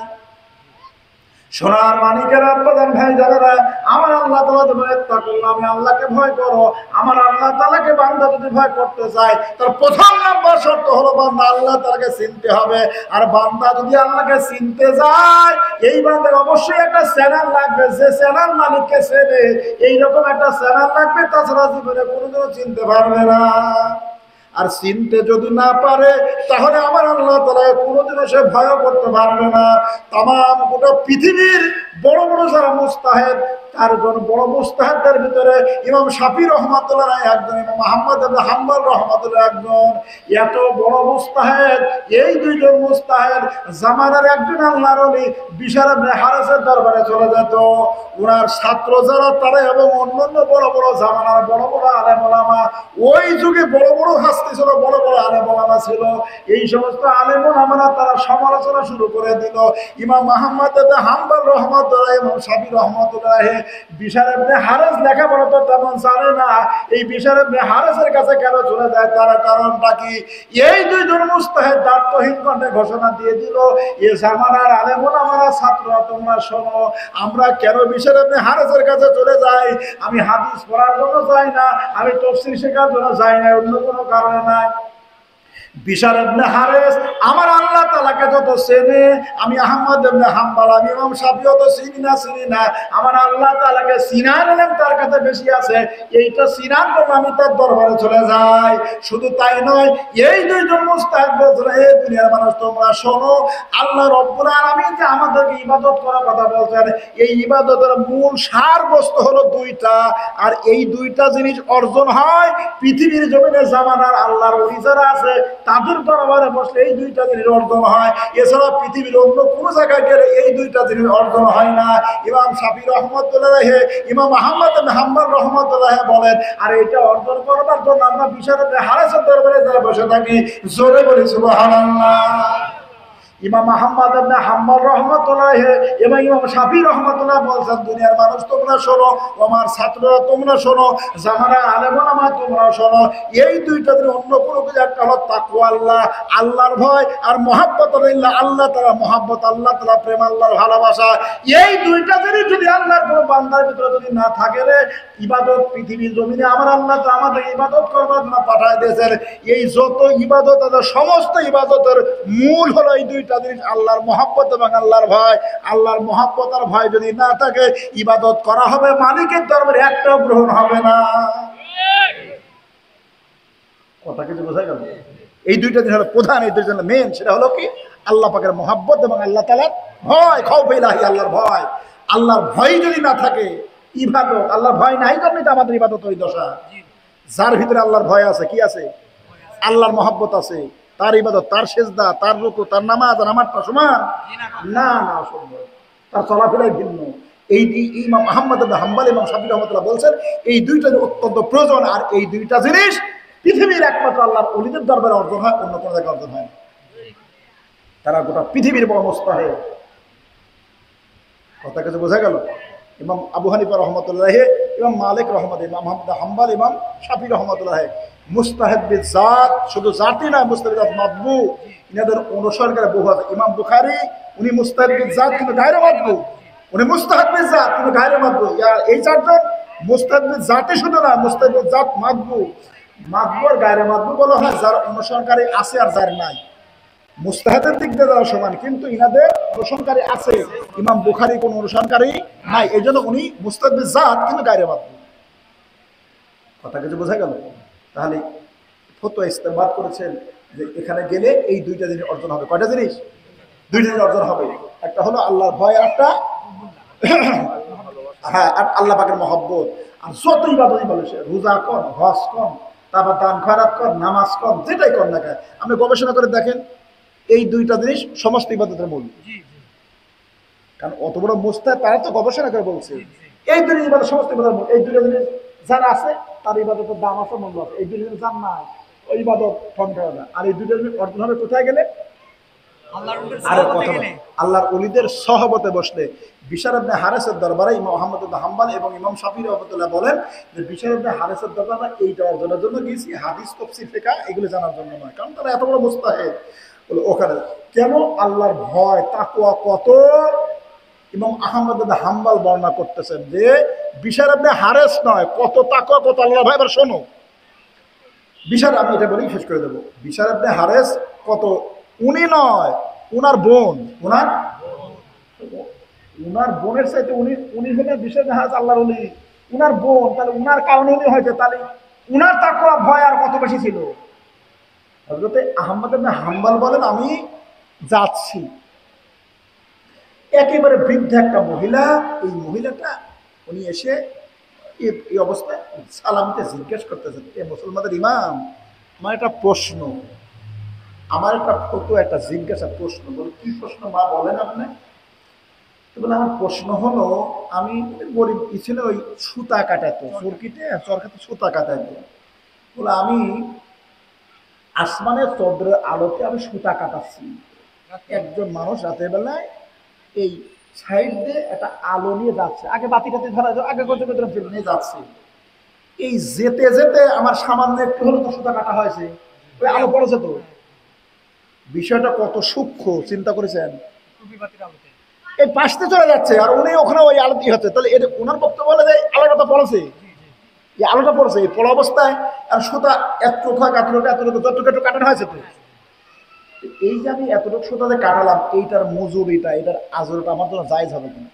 সোনার মানিকেরা, প্রধান ভাই যারা, আমার আল্লাহ তাআলা বলে তাকুল্লাহ, আমি আল্লাহকে ভয় করো। আমার আল্লাহ তাআলাকে বান্দা যদি ভয় করতে চায় তার প্রথম নাম্বার শর্ত হলো বান্দা আল্লাহ তাআলাকে চিনতে হবে। আর বান্দা যদি আল্লাহকে চিনতে যায়, এই বান্দার অবশ্যই একটা চ্যানেল লাগবে, যে চ্যানেল মালিককে চেনে এইরকম একটা চ্যানেল লাগবে, তাছাড়া জীবনে কোনোদিনও চিনতে পারবে না। আর চিনতে যদি না পারে তাহলে আমার আল্লাহ তাআলা কোনোদিনও সে ভয় করতে পারবে না। তামাম গোটা পৃথিবীর বড় বড় যারা মুস্তাহিদ, চারজন বড় মুস্তাহিদদের ভিতরে ইমাম শাফি রহমাতুল্লাহ একজন, ইমাম আহমদ ইবনে হাম্বল রহমাতুল্লাহ একজন। এত বড় মুস্তাহিদ, এই দুইজন মুস্তাহিদ জামানার একজন আল্লাহর ওলি বিশার ইবনে হারিসের দরবারে চলে যেত। ওনার ছাত্র যারা তারা এবং অন্যান্য বড় বড় জামানার বড় বড় আলেম ওলামা, ওই যুগে বড় বড় হাস্তি ছিল, বড় বড় আলেম ওলামা ছিল। এই সমস্ত আলেম ওলামারা তারা সমালোচনা শুরু করে দিল। ইমাম আহমদ ইবনে হাম্বল রহমাতুল্লাহ, ইমাম শাফি রহমাতুল্লাহ বিশার ইবনে হারিস লেখাপড়া তো তেমন জানে না, এই বিশার ইবনে হারিসের কাছে কেন চলে যায়? তার কারণটা কি? এই দুইজন মুস্তাহিদ দায়িত্বহীন কণ্ঠে ঘোষণা দিয়ে দিল, এ জামানার আলেম ওলামারা, ছাত্ররা তোমরা শোনো, আমরা কেন বিশার ইবনে হারিসের কাছে চলে যাই? আমি হাদিস পড়ার জন্য যাই না, আমি তাফসীর শেখার জন্য যাই না, অন্য কোনো কারণে না। বিশার ইবনে হারিস আমার আল্লাহ তাআলাকে যত চেনে, আমি আহমদ ইবনে হাম্বল, আমি ইমাম শাফিও তো চিনি না, আমার আল্লাহ তাআলাকে চিনার ইলম তার কাছে বেশি আছে। এইটা চিনার জন্য আমি তার দরবারে চলে যাই। শুধু তাই নয়, এই দুইজন মুস্তাহিদ বলছেন, এই দুনিয়ার মানুষ তোমরা শোনো, আল্লাহ রব্বুল আলামিন যে আমাদেরকে ইবাদত করার কথা বলছেন, এই ইবাদতের মূল সার বস্তু হলো দুইটা। আর এই দুইটা জিনিস অর্জন হয় পৃথিবীর জমিনে জামানার আল্লাহর ওলি যারা আছে তাদের দরবারে বসলে এই দুইটা জিনিস অর্জন হয়। এছাড়া পৃথিবীর অন্য কোনো জায়গায় গেলে এই দুইটা জিনিস অর্জন হয় না। ইমাম শাফি রহমাতুল্লাহ, ইমাম আহমদ ইবনে হাম্বল রহমাতুল্লাহ বলেন, আর এটা অর্জন করবার জন্য আমরা বিশার ইবনে হারিসের দরবারে যাই বসে থাকি। জোরে বলি সুবহানাল্লাহ। ইমাম আহমদ ইবনে হাম্বল রহমাতুল্লাহ এবং ইমাম শাফি রহমাতুল্লাহ বলছেন, দুনিয়ার মানুষ তোমরা শোনো, আমার ছাত্ররা তোমরা শোনো, জামানা আলেম ওলামা তোমরা শোনো, এই দুইটা দিন অন্য কোনো কিছু একটা হলো তাকওয়া আল্লাহ, আল্লাহর ভয়, আর মুহাব্বতুল্লাহ, আল্লাহ তাআলা মুহাব্বত, আল্লাহ তাআলা প্রেম, আল্লাহর ভালোবাসা। এই দুইটা জিনিস যদি আল্লাহর কোনো বান্দার ভিতরে যদি না থাকে রে, ইবাদত পৃথিবীর জমিনে আমার আল্লাহ তো আমাদের ইবাদত করবার জন্য পাঠায় দিয়েছেন। এই যত ইবাদত আছে সমস্ত ইবাদতের মূল হলো এই দুইটা জিনিস, আল্লাহর মুহাব্বত এবং আল্লাহর ভয়। আল্লাহর মুহাব্বত আর ভয় যদি না থাকে, ইবাদত করা হবে মালিকের দরবারে একটাও গ্রহণ হবে না। কথা কিছু বোঝা গেল? এই দুইটা জিনিস হলো প্রধান, এই দুইটা মেন। সেটা হলো কি? আল্লাহ পাকের মুহাব্বত এবং আল্লাহ তাআলার ভয়, খাউফ ইলাহি, আল্লাহর ভয়। আল্লাহর ভয় যদি না থাকে, ইবাদত, আল্লাহর ভয় নাই জন্যই তো আমাদের ইবাদত ওই দশা। যার ভিতরে আল্লাহর ভয় আছে, কি আছে? আল্লাহর মুহাব্বত আছে, তার ইবাদত, তার সেজদা, তার রুকু, তার নামাজ আর আমারটা সমান না, না অসম্ভব। তার চলাফেরাই ভিন্ন। এই ইমাম আহমদ ইবনে হাম্বল এবং শাফি রহমাতুল্লাহ বলছেন, এই দুইটা অত্যন্ত প্রয়োজন। আর এই দুইটা জিনিস পৃথিবীর একমাত্র আল্লাহর ওলিদের দরবারে অর্জন হয়, অন্য কোনো জায়গায় অর্জন হয় না। তারা গোটা পৃথিবীর বড় মুস্তাহিদ। কথা কিছু বোঝা গেল? ইমাম আবু হানিফা রহমতুল্লাহ, ইমাম মালিক রহমতুল্লাহ, ইমাম আহমদ হাম্বাল, ইমাম শাফি রহমতুল্লাহ। মুস্তাহিদ বিজাত, শুধু জাতি না, মুস্তাহিদ মাতবু, ইনাদের অনুসরণকারী বহু আছে। ইমাম বুখারী উনি মুস্তাহিদ বিজাত কিন্তু গায়রে মাতবু, উনি মুস্তাহিদ বিজাত কিন্তু গায়রে মাতবু। এই চারজন মুস্তাহিদ বিজাতি শুধু না, মুস্তাহিদ বিজাত মাতবু। মাতবু আর গায়রে মাতবু বলা হয় যার অনুসরণকারী আছে আর যার নাই। মুস্তাহাদের দিক দিয়ে তারা সমান, কিন্তু ইনাদের অনুসরণকারী আছে, ইমাম বুখারী কোন অনুসরণকারী নাই, এই জন্য উনি মুস্তাহিদ বিজাত কিন্তু গায়রে মাতবু। কথা কিছু বোঝা গেল? তাহলে ফতোয়া ইস্তেমাদ করেছেন যে এখানে গেলে এই দুইটা জিনিস অর্জন হবে। কয়টা জিনিস? দুইটা জিনিস অর্জন হবে। একটা হলো আল্লাহর ভয়, আর একটা হ্যাঁ আর আল্লাহ পাকের মহব্বত। আর যত ইবাদতই বলে, সে রোজা কর, হজ কর, তারপর দান খয়রাত কর, নামাজ কর, যেটাই কর না কেন, আপনি গবেষণা করে দেখেন এই দুইটা জিনিস সমস্ত ইবাদতের মূল। কারণ অত বড় মুস্তাহিদ, তারা তো গবেষণা করে বলছে এই দুই ইবাদত সমস্ত ইবাদতের মূল। এই দুইটা জিনিস যার আছে তার ইবাদতের দাম আছে, মূল্য আছে। এই দুইটা জিনিস যার নাই, ওই ইবাদত ঠনঠে না। আর এই দুইটা জিনিস অর্জন হবে কোথায় গেলে? আল্লাহর ওলিদের সহবতে বসলে। বিশার ইবনে হারেসের দরবারে ইমাম আহমদ ইবনে হাম্বল এবং ইমাম শাফি রাহমাতুল্লাহ বলেন যে বিশার ইবনে হারেসের দরবারে এইটা অর্জনের জন্য গিয়েছি, হাদিস তাফসীর ফিকহ এগুলো জানার জন্য নয়। কারণ তারা এত বড় মুস্তাহিদ। বলে ওখানে কেন আল্লাহর ভয় তাকওয়া কত, ইমাম আহমদ ইবনে হাম্বল বর্ণনা করতেছেন যে বিশার ইবনে হারেস নয়, কত তাকওয়া কত আল্লাহর ভয়। এবার শোনো, বিশার, আমি এটা বলেই শেষ করে দেবো। বিশার ইবনে হারেস কত, উনি নয়, উনার বোন, উনার বোনের চাইতে উনি হলেন বিশার ইবনে হারেস আল্লাহর ওলি, উনার বোন, তাহলে উনার কারণে উনি হয়েছে, তাহলে উনার তাকওয়া ভয় আর কত বেশি ছিল। হযরতে আহমদ ইবনে হাম্বল বলেন আমি যাচ্ছি, একেবারে বৃদ্ধ একটা মহিলা, এই মহিলাটা উনি এসে এই অবস্থায় সালামিতে জিজ্ঞেস করতেছেন, এ মুসলমানদের ইমাম, আমার একটা প্রশ্ন, আমার একটা ফতোয়া, একটা জিজ্ঞাসা প্রশ্ন। বলে কি প্রশ্ন মা, বলেন আপনি? বলে আমার প্রশ্ন হলো, আমি গরিব ছিল, ওই সুতা কাটাতো, চরকিতে চরকাতে সুতা কাটাতো। বলে আমি আসমানের চন্দ্রের আলোতে আমি সুতা কাটাচ্ছি, একজন মানুষ রাতের বেলায় এই সাইড দিয়ে একটা আলো নিয়ে যাচ্ছে, আগে বাতি টাতি ধরা আগে নিয়ে যাচ্ছে, এই যেতে যেতে আমার সামান্য একটু হলো তো সুতা কাটা হয়েছে, ওই আলো পড়েছে তো। বিষয়টা কত সূক্ষ্ম চিন্তা করেছেন? এই পাশে চলে যাচ্ছে আর উনি ওখানে ওই আলো দিয়ে হচ্ছে, তাহলে এটা ওনার বক্তব্য বলে যে আলোটা পড়েছে, এই আলোটা পড়েছে, এই পড়া অবস্থায় আর সুতা এতটুকু হয়, এতটুকু যতটুকু একটু কাটানো হয়েছে তো। এই যে আমি এতটুকু সুতা যে কাটালাম, এইটার মজুরিটা, এটার আজরটা আমার জন্য জায়েজ হবে কিনা?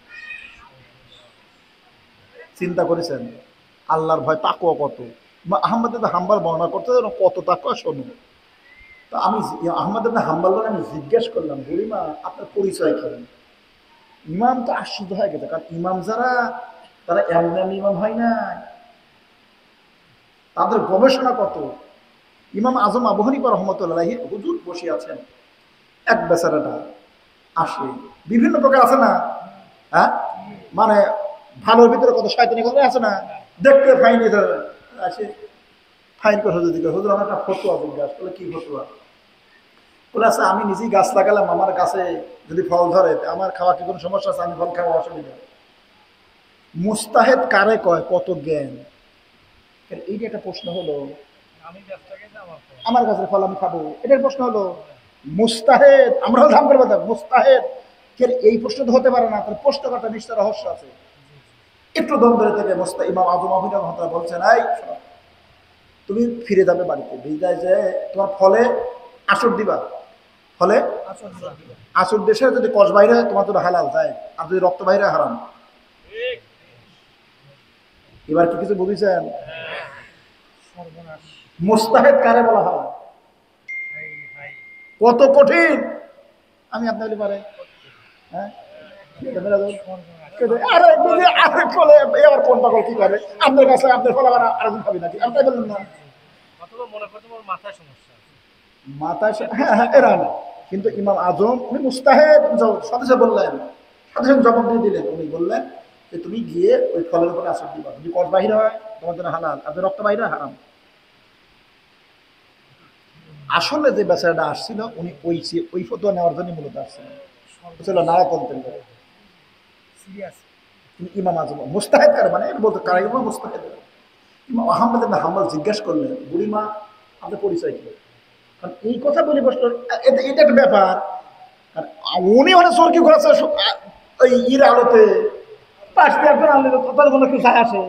চিন্তা করেছেন? আল্লাহর ভয় তাকওয়া কত। আহমদ ইবনে হাম্বল বর্ণনা করতে কত তাকওয়া শোনো। তো আমি আহমদ ইবনে হাম্বল বলে আমি জিজ্ঞেস করলাম, বুড়িমা আপনার পরিচয় কি? ইমাম তো আশ্চর্য হয়ে গেছে, কারণ ইমাম যারা তারা এমন ইমাম হয় না, তাদের গবেষণা কত। ইমাম আজম আবু হানিফা রহমতুল্লাহ হুজুর বসে আছেন, এক বেচারাটা আসে, বিভিন্ন প্রকার আছে না, হ্যাঁ, মানে ভালোর ভিতরে কত শয়তানি কথা আছে না, দেখতে ফাইন আসে, ফাইন করে হুজুর দিকে, হুজুর আমার একটা ফতোয়া জিজ্ঞাসা। বলে কি ফতোয়া? বলে আচ্ছা আমি নিজেই গাছ লাগালাম, আমার গাছে যদি ফল ধরে আমার খাওয়া কি কোনো সমস্যা আছে? আমি ফল খাওয়া অসুবিধা? মুস্তাহিদ কারে কয়? কত জ্ঞান। এই যে একটা প্রশ্ন হলো, আমার গাছের ফল আমি খাবো, এটার প্রশ্ন হলো। মুস্তাহিদ, আমরাও ধাম করবো, মুস্তাহিদ এই প্রশ্ন তো হতে পারে না, তার প্রশ্নকর্তা নিশ্চয় রহস্য আছে। একটু দম ধরে থেকে ইমাম আজম আবু হানিফা বলছেন, এই তুমি ফিরে যাবে বাড়িতে, বিদায় যে তোমার ফলে আসর দিবা, ফলে আসর দেশে যদি কষ বাইরে তোমার তো হালাল যায়, আর যদি রক্ত বাইরে হারাম। এবার কি কিছু বুঝেছেন? মুস্তাহিদ কারে বলা হয়, কত কঠিন। আমি আপনাকে পারে হ্যাঁ, কোন পাগল কি করে, আপনার কাছে আপনার ফল আবার আরেকজন খাবি নাকি? আমি তাই বললাম না, মাথায় এরা না। কিন্তু ইমাম আজম উনি মুস্তাহিদ সাথে সাথে বললেন, সাথে সাথে জবাব দিয়ে দিলেন। উনি বললেন যে তুমি গিয়ে ওই ফলের উপরে আসর দিবা, যদি কষ বাহির হয় তোমার জন্য হালাল, আর রক্ত বাহির হয় হারাম। আসলে যে বেচারাটা আসছিল উনি ওই ফতোয়া নেওয়ার জন্য মূলত আসছিলেন, ছিল নারায়ণ ইমাম আজম মুস্তাহিদ কার মানে বলতে কারা ইমাম মুস্তাহিদ। ইমাম আহমদ ইবনে হাম্বল জিজ্ঞাসা করলেন, বুড়িমা আপনার পরিচয় কি? কারণ এই কথা বলে বসলো, এটা একটা ব্যাপার। আর উনি অনেক চরকি ঘোরাচ্ছে ওই ইর আলোতে, পাশ দিয়ে একজন আনলে তার কোনো কিছু যায় আসে,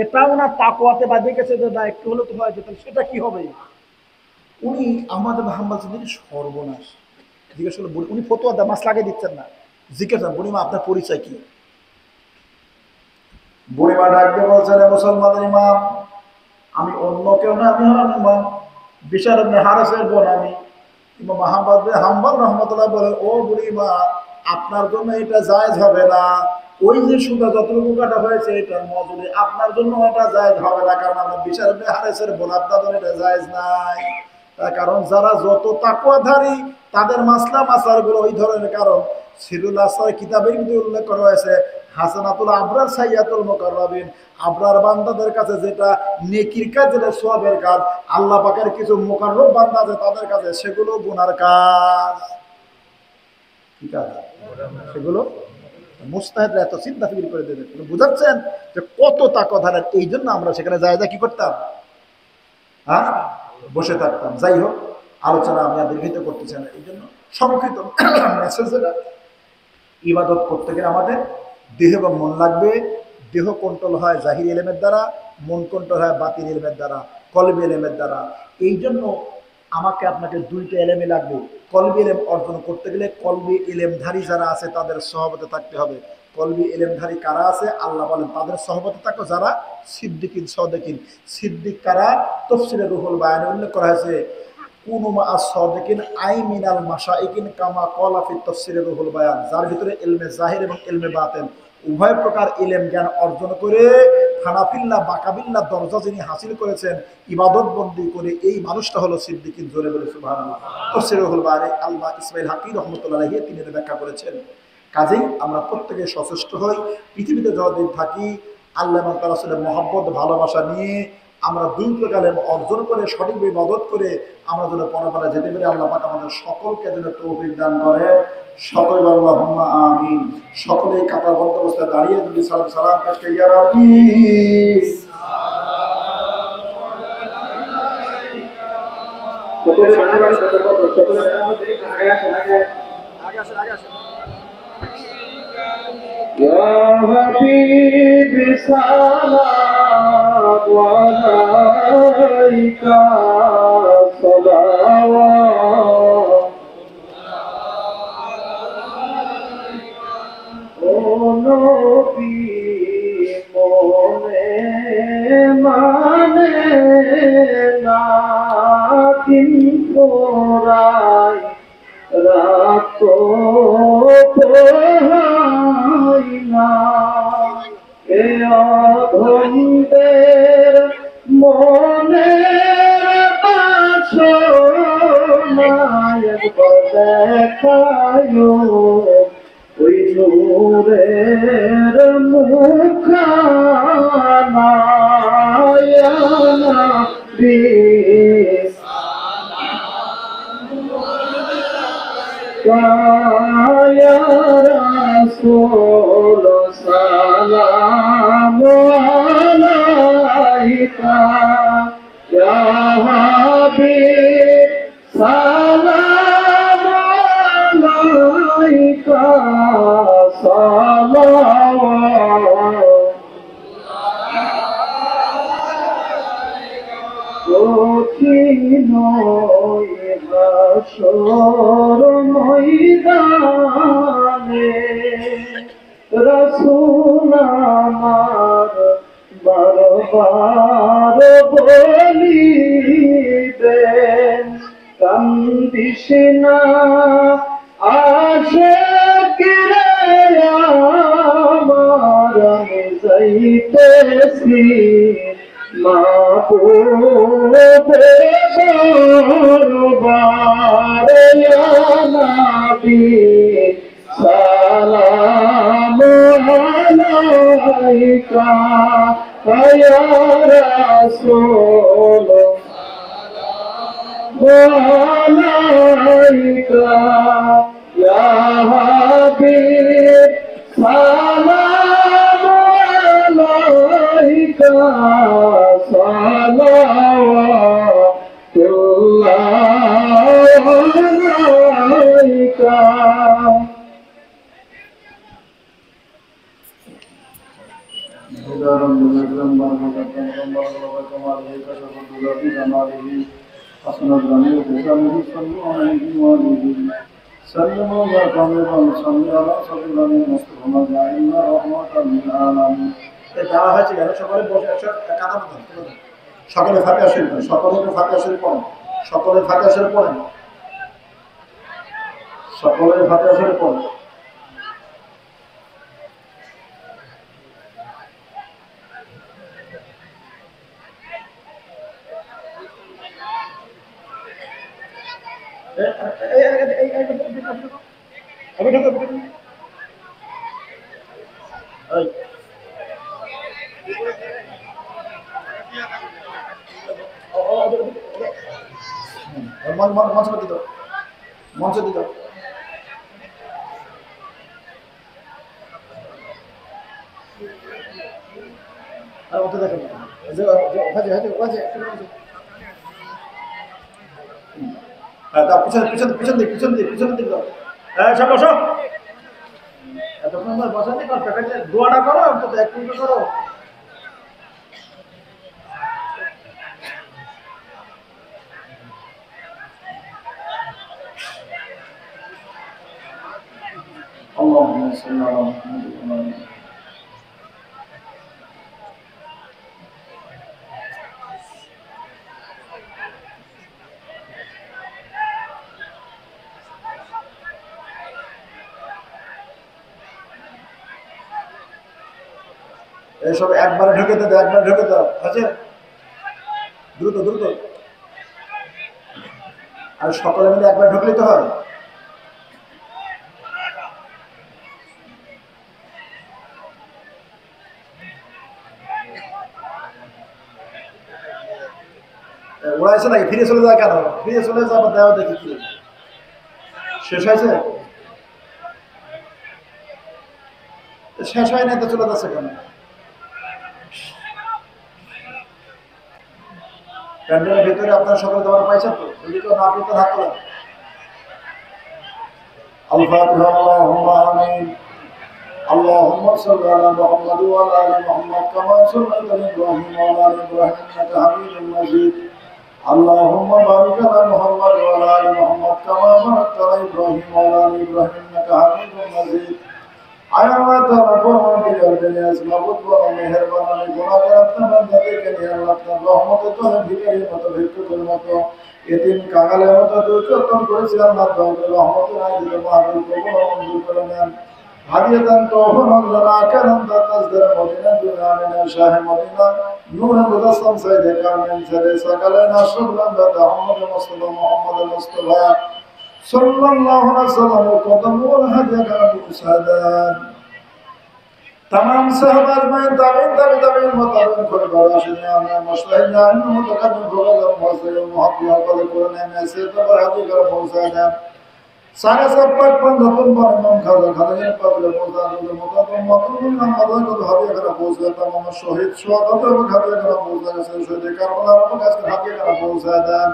এটা ওনার তাকওয়াতে বাঁধে গেছে যে না একটু হলে তো হয় যেত, সেটা কি হবে? উনি আমাদের হাম্বাল ছিলেন সর্বনাশ। জিজ্ঞেস করলো, উনি ফতোয়া দা মাছ লাগিয়ে দিচ্ছেন না, জিজ্ঞেস করেন বুড়িমা আপনার পরিচয় কি? বুড়িমা ডাকতে বলছেন, মুসলমানের ইমাম, আমি অন্য কেউ না, আমি হলাম ইমাম বিশাল ইবনে হারেসের বোন আমি। ইমাম আহমদ বিন হাম্বল রহমতুল্লাহ বলেন, ও বুড়িমা আপনার জন্য এটা জায়েজ হবে না, ওই যে সুদা যতটুকু কাটা হয়েছে এটার মজুরি আপনার জন্য এটা জায়েজ হবে না, কারণ আমরা বিশাল ইবনে হারেসের বোন, আপনার জন্য এটা জায়েজ নাই। তার কারণ যারা যত তাকওয়াধারী তাদের মাসলা মাসার গুলো ওই ধরনের। কারণ সিরুল আসর কিতাবের মধ্যে উল্লেখ করা হয়েছে, হাসানাতুল আবরার সাইয়াতুল মুকাররাবিন, আবরার বান্দাদের কাছে যেটা নেকির কাজ, যেটা সওয়াবের কাজ, আল্লাহ পাকের কিছু মুকাররব বান্দা আছে তাদের কাছে সেগুলো গুনার কাজ। কি কাজ সেগুলো? মুস্তাহিদরা এত চিন্তা ফিকির করে দেবে, বুঝাচ্ছেন যে কত তাকওয়াধারী। এই জন্য আমরা সেখানে যাই কি করতাম, হ্যাঁ বসে থাকতাম। যাই হোক, আলোচনা আমি আর দীর্ঘিত করতে চাই না, এই জন্য সংক্ষিপ্ত মেসেজ যেটা, ইবাদত করতে গেলে আমাদের দেহ এবং মন লাগবে। দেহ কন্ট্রোল হয় জাহির ইলমের দ্বারা, মন কন্ট্রোল হয় বাতিন ইলমের দ্বারা, কলবি ইলমের দ্বারা। এই জন্য আমাকে আপনাকে দুইটা এলেমে লাগবে। কলবি ইলম অর্জন করতে গেলে কলবি ইলমধারী যারা আছে তাদের সহবতে থাকতে হবে। কলবি ইলমধারী কারা আছে? আল্লাহ বলেন তাদের সহবতে থাকো যারা সিদ্দিকিন সদেকিন। সিদ্দিক কারা? তাফসীরে রুহুল বায়ানে উল্লেখ করা হয়েছে, কুনু মা আস-সাদিকিন আই মিনাল মাশাইকিন কামা ক্বালা ফি তাফসীরে রুহুল বায়ান। যার ভিতরে ইলমে জাহির এবং ইলমে বাতিন উভয় প্রকার ইলম জ্ঞান অর্জন করে হানাফিল্লাহ বাকাবিল্লাহ দরজা যিনি হাসিল করেছেন ইবাদত বন্দি করে, এই মানুষটা হলো সিদ্দিকিন। জোরে বলে সুবহানাল্লাহ। তাফসীরে রুহুল বায়ানে আল্লাহ ইসমাইল হাকি রহমাতুল্লাহ আলাইহি তিনি ব্যাখ্যা করেছেন। কাজেই আমরা প্রত্যেকে সচেষ্ট হই, পৃথিবীতে যতদিন থাকি আল্লাহ এবং তার রাসূলের মহব্বত ভালোবাসা নিয়ে আমরা দুই প্রকার অর্জন করে সঠিকভাবে ইবাদত করে আমরা যেন পরপারে যেতে পারি। আল্লাহ পাক আমাদের সকলকে যেন তৌফিক দান করে। সকলে আল্লাহুম্মা আমিন। সকলেই কাতারবদ্ধ অবস্থায় দাঁড়িয়ে যদি সালাম পেশ করি, ইয়া রাব্বি يا حبيبي سلام عليك صلوات ও নবী মনে মানে না কিন্তু রায় রাত পোহাই না এ অধমদের মনে বাসনায় দেখায় ওই নূরের মুখখানা ইয়া নবী या रसूल सलाम अलैका या हबीब सलाम अलैका सलावत কঠিন হাসর ময়দানে রাসূল আমার বারবার বলিবেন, কান্দিস না আশিকরে আমার, আমি যাইতেছি মাহবুবে দরবার ইয়া নবী সালাম আলাইকা ইয়া রাসূল সালাম আলাইকা ইয়া হাবিব সালাম يبلغ الجمال كماله كشف الدجى بجماله حسن الجميع بجمله صلوا عليه وآله سلموا يا كامل صل على سيدنا المصطفى جعلنا رحمة للعالمين যারা হয়েছে এরা সকলে বসে আসে কাদা বাঁধা সকলে ফাতিহা শরীফ পড়েন, সকলে ফাতিহা শরীফ পড়েন, সকলে ফাতিহা শরীফ পড়েন, সকলে ফাতিহা শরীফ পড়েন। মঞ্চ দিত আর ওটা দেখেন পিছন দিক দাও। সব বসো, এতক্ষণ বসাতে দোয়াটা করো, অন্তত এক মিনিট করো। اللهم صل على محمد وعلى آله এসব একবারে ঢুকে দাও, একবার ঢুকে দাও, আছে দ্রুত দ্রুত। আর সকলে মিলে একবার ঢুকলেই তো হয়। উড়াইছে নাকি? ফিরে চলে যায় কেন? ফিরে চলে যাবো, দেওয়া দেখি কি শেষ হয়েছে? শেষ হয় না তো চলে যাচ্ছে কেন? প্যান্ডেলের ভিতরে আপনারা সকলে দেওয়ার পাইছেন তো? যদি কেউ না পেতে থাকতো আল-ফাতিহা। আল্লাহুম্মা আমিন। اللهم صل على محمد وعلى ال محمد كما صليت على ابراهيم وعلى ال ابراهيم انك حميد مجيد اللهم بارك على محمد وعلى ال محمد كما باركت على ابراهيم وعلى ال ابراهيم انك حميد مجيد আয় আল্লাহ তাআলা পরমদিগার বেনিয়াজ মাবুদ বড় মেহেরবান, আমি গুনাহগার আপনার বান্দাদেরকে নিয়ে আল্লাহ আপনার রহমতের জন্য ভিখারির মতো ভিক্ষুকের মতো এতিম কাঙালের মতো দুর্যোগন করেছি। আল্লাহ তাআলা রহমতের আইলে মাহফিল কবুল ও মঞ্জুর করে নেন। হাদিয়াতান তওফিকান লানা কারম তাজদার মদিনা দুনিয়া শাহ মদিনা নূর মুজাসসাম সাইদে কামেল সারে সাকালানা শুকরান দাদা মুহাম্মদ মুস্তাফা সাল্লাল্লাহু আলাইহি ওয়াসাল্লাম কদম ওয়াল হাদিয়া কারম মুসাদান तमाम साहब आजमाइन ताबीन मुताबिन করে বড় আসলে আমরা মুশতাহিদ না মুতাকাদ্দিম প্রোগ্রাম মুসলিম মুহাব্বিত করে কোরআনে মেসেজ তো হাদিয়া করে পৌঁছায় দেন। সারা সব পাক বন্ধন বনে মন খাজা খাজানের পাতলে পৌঁছানোর মুতাবিন মাতুল নাম আদায় করে হাদিয়া করে পৌঁছায় तमाम শহীদ সুহাদা এবং হাদিয়া করে পৌঁছায় শহীদ কারবালার কাছে হাদিয়া করে পৌঁছায় দেন।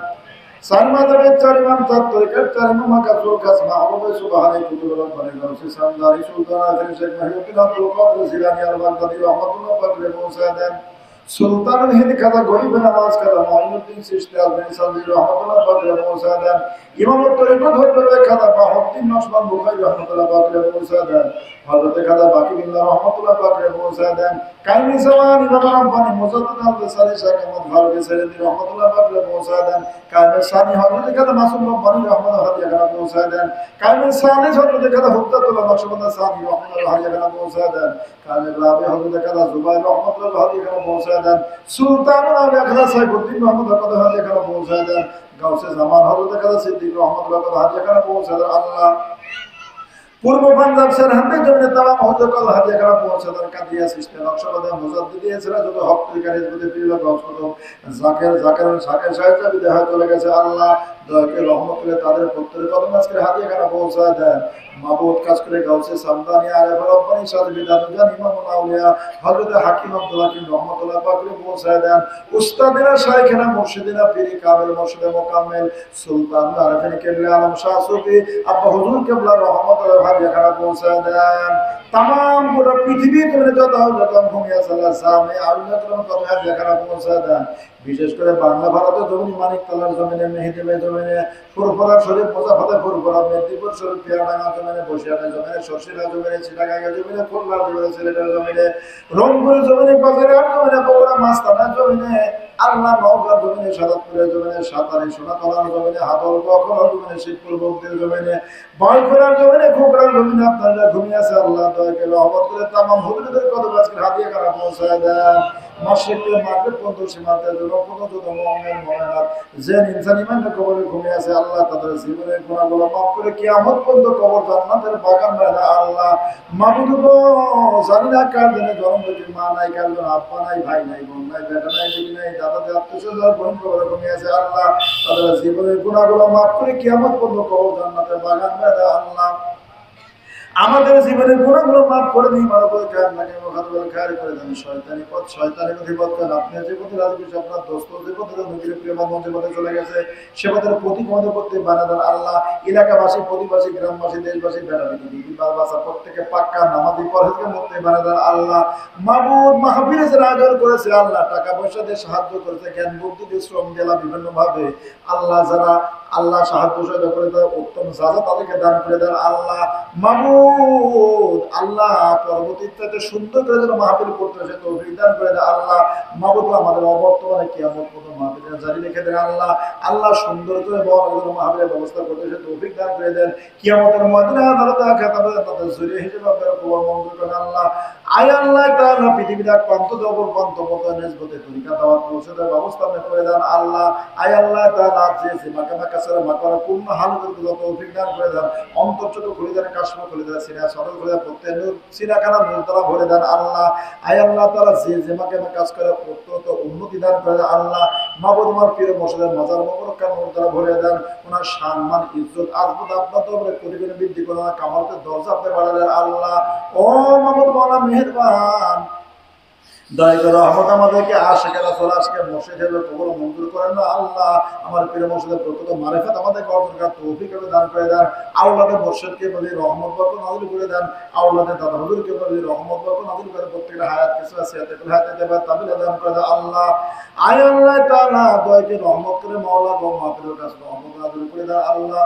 সারমাদাবে চারিমাম তাত্তরিকার চারিমাম কাজুল কাজ মাহবুবে সুবহানাহু কুতুবুল বনে গৌসে সামদারি সুলতান আজম শেখ মহিউদ্দিন আব্দুল কাদের জিলানী আল বাগদাদি রহমাতুল্লাহ পাকরে পৌঁছায় দেন। সুলতানুল হিন্দ খাজা গরিব নামাজ খাজা মাইনুদ্দিন চিশতি আজমিরি সালজি রহমাতুল্লাহ পাকরে পৌঁছায় দেন। ইমামত তরিকত হযরত খাজা বাহাউদ্দিন নশবন্দ বুখারী রহমাতুল্লাহ পাকরে পৌঁছায় দেন। হযরত খাজা বাকি বিল্লাহ রহমাতুল্লাহ পাকরে পৌঁছায় দেন। কাইমি জামান ইমাম রাব্বানি মুজাদ্দিদ আল-সারি শাহ আহমদ ফারুকী সাইদি রহমাতুল্লাহ পাকরে পৌঁছায় দেন। কাইমি সানি হযরত খাজা মাসুম রাব্বানি রহমাতুল্লাহ হাদিয়া করে পৌঁছায় দেন। কাইমি সালিস হযরত খাজা হুজ্জাতুল্লাহ নকশবন্দ সানি রহমাতুল্লাহ হাদিয়া করে পৌঁছায় দেন। কাইমি রাবি হযরত খাজা জুবাইর রহমাতুল্লাহ হাদিয়া করে পৌঁছায় দেন। সুলতানুল আউলিয়া খাজা সাইফুদ্দিন রহমাতুল্লাহ কত হাদিয়া করে পৌঁছায় দেন। গাউসে জামান হযরত খাজা সিদ্দিক রহমাতুল্লাহ কত হাদিয়া করে পৌঁছায় দেন। আল্লাহ পূর্ব পাঞ্জাব সরহদে জমিনে তামাম হুজুরকাল হাদিয়া করা পৌঁছাদার কাদিয়া সিস্টেম নকশবন্দ মুজাদ্দিদি এছাড়া যত হক তরিকার হিজবতে পীরলা গৌসত জাকের সাহেব বিদেহ চলে গেছে। আল্লাহ দয়াকে রহমত করে তাদের পুত্রের কদম আজকে হাদিয়া করা পৌঁছায় দেন। মাবুদ কাজ করে গাউসে সামদানি আরেফ রব্বানি সাথে বিদাতুজান ইমামুল আউলিয়া হযরত হাকিম আব্দুল হাকিম রহমাতুল্লাহ পাকরে পৌঁছায় দেন। উস্তাদেরা শাইখেনা মুর্শিদিনা পীরি কামেল মুর্শিদে মোকাম্মেল সুলতান আরেফিন কেবলা আলম শাহ সুফি আব্বা হুজুর কেবলা রহমাতুল্লাহ হাদিয়া খানা পৌঁছে দেন। তাম গোটা পৃথিবীর জমিনে যত ঘুমিয়ে সালামে আল্লাহ কত হাদিয়া খানা পৌঁছে দেন। বিশেষ করে বাংলা ভারতের জমিনে মানিকতলার জমিনে মেহেদিবের জমিনে ফুরফুরা শরীফ মোজাফাতে ফুরফুরা মেদিনীপুর শরীফ পিয়াডাঙ্গা জমিনে বসিয়াটা জমিনে শর্ষিলা জমিনে চিটাগাঙ্গা জমিনে খুলনা জমিনে সিলেটের জমিনে রংপুরের জমিনে বাজারহাট জমিনে বগুড়া মাস্তানা জমিনে আল্লাহ নওগাঁ জমিনে সাদাতপুরের জমিনে সাতারি সোনাতলার জমিনে হাতল বখলা জমিনে শিবপুর বৌদ্ধের জমিনে বয়খোলার জমিনে খোকড়ার জমিনে আপনারা ঘুমিয়ে আছে আল্লাহ দয়াকে রহমত করে তামাম হুজুরদের কদমে আজকে হাদিয়া খানা পৌঁছায় দেন। মাসিক মাগরিব পর্যন্ত সীমান্তের জন্য পর্যন্ত মুমিন মুমিনাত যে ইনসান ইমানে কবরে ঘুমিয়ে আছে আল্লাহ তাদের জীবনের গুনাহগুলো মাফ করে কিয়ামত পর্যন্ত কবর জান্নাতের বাগান বানায় আল্লাহ। মাবুদ গো জানি না কার জন্য জন্ম হয়েছে, মা নাই, কার জন্য আব্বা নাই, ভাই নাই, বোন নাই, বেটা নাই, দিদি নাই, দাদা নাই, আত্মীয়স্বজন বোন কবরে ঘুমিয়ে আছে আল্লাহ তাদের জীবনের গুনাহগুলো মাফ করে কিয়ামত পর্যন্ত কবর জান্নাতের বাগান বানায় আল্লাহ। আমাদের জীবনের গুণাগুলো মাফ করে দিই, মারা করে খায় নাকি মুখাতবের খায় করে দেন। শয়তানি পথ শয়তানের অধিপত করেন। আপনি যে পথে রাজি খুশি আপনার দোস্ত যে পথে নদীর প্রিয় বান্ধব যে পথে চলে গেছে সে পথের প্রতীক আমাদের করতে বানা দেন আল্লাহ। এলাকাবাসী, প্রতিবাসী, গ্রামবাসী, দেশবাসী, বেড়াবেটি দিদি বাচ্চা প্রত্যেকে পাক্কা নামাজি পরহেজগার মধ্যে বানা দেন আল্লাহ। মাহবুব মাহফিলে যারা আয়োজন করেছে আল্লাহ, টাকা পয়সা দিয়ে সাহায্য করেছে, জ্ঞান বুদ্ধি দিয়ে শ্রম দিলা বিভিন্ন ভাবে আল্লাহ, যারা আল্লাহ সাহায্য সহায়তা করে দেয় উত্তম সাজা তাদেরকে দান করে দেন আল্লাহ। মাহবুব আল্লাহ পরবর্তীতে সুন্দর করে যেন মাহফিল করতে আসে তৌফিক দান করে দেয় আল্লাহ। মাহবুব আমাদের অবর্তমানে কিয়ামত পর্যন্ত মাহফিল জারি রেখে দেন আল্লাহ। আল্লাহ সুন্দর করে বড় মাহফিলের ব্যবস্থা করতে আসে তৌফিক দান করে দেন। কিয়ামতের ময়দানে আদালতে খেতাবে তাদের জরিয়া হিসেবে আপনারা কবর মঞ্জুর করেন আল্লাহ। আয় আল্লাহ তাআলা পৃথিবীর এক প্রান্ত থেকে অপর প্রান্ত পর্যন্ত নিসবতে তরিকা দাওয়াত পৌঁছে দেওয়ার ব্যবস্থা আপনি করে দেন আল্লাহ। আয় আল্লাহ তাআলা যে মাকামা কাসরা মাকরা পূর্ণ হালতের তৌফিক দান করে দেন। অন্তর চোখ খুলে দেন, কাশমা খুলে দেন, সিনা সদর খুলে দেন, প্রত্যেক সিনাখানা নূরতলা ভরে দেন আল্লাহ। আয় আল্লাহ তাআলা যে মাকামা কাজ করে প্রত্যন্ত উন্নতি দান করে দেন আল্লাহ। মাবুদ আমার প্রিয় মসজিদের মাজার মোবারককে নূরতলা ভরে দেন। ওনার সম্মান ইজ্জত আজমত আপনার দরবারে কোটি কোটি বৃদ্ধি করে দেন। কামালতের দরজা আপনি বাড়ায় দেন আল্লাহ। ও মাবুদ মাওলা মেহেরবান, দয়া করে রহমত আমাদেরকে আশিকে রাসূল আশিকে মুর্শিদ হিসেবে কবুল মঞ্জুর করেন না আল্লাহ। আমার প্রিয় মুর্শিদের প্রকৃত মারিফাত আমাদেরকে অর্জন করার তৌফিক দান করে দেন। আওলাদের মুর্শিদকে বলি রহমত বরকত নাযিল করে দেন। আওলাদের দাদা হুজুরকে বলি রহমত বরকত নাযিল করে প্রত্যেকটা হায়াত কিছু আছে এতে হায়াতে দেবা তাবিল দান করে দেন আল্লাহ। আয় আল্লাহ তাআলা দয়া করে রহমত করে মাওলা গো মাহফিলের কাছে রহমত নাযিল করে দেন আল্লাহ।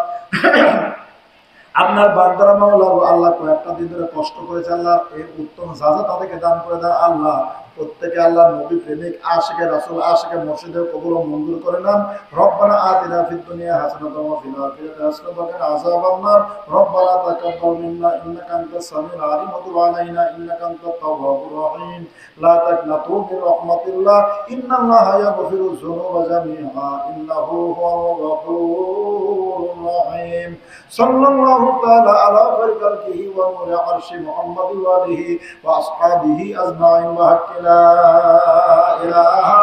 আপনার বান্দারা মাওলা আল্লাহ কয়েকটা দিন ধরে কষ্ট করেছে আল্লাহ, এই উত্তম সাজা তাদেরকে দান করে দেন আল্লাহ। প্রত্যেকে আল্লাহ নবী প্রেমিক আশিকে রাসূল আশিকে মুর্শিদের কবুল ও মঞ্জুর করে নেন। রব্বানা আতিনা ফিদ দুনিয়া হাসানাতাও ওয়া ফিল আখিরাতি হাসানাতাও ওয়া কিনা আযাবান নার। রব্বানা তাকাব্বাল মিন্না ইন্নাকা আনতাস সামিউল আলিম ওয়া তুব আলাইনা ইন্নাকা আনতাত তাওয়াবুর রহিম। লা তাকনাতু মির রাহমাতিল্লাহ ইন্নাল্লাহা ইয়াগফিরুয যুনুবা জামিআ ইন্নাহু হুয়াল গফুরুর রহিম। সাল্লাল্লাহু তাআলা আলা খায়রি খালকিহি ওয়া নূরি আরশি মুহাম্মাদি ওয়া আলিহি ওয়া আসহাবিহি আজমাইন ওয়া হাক্কিলা ইলাহা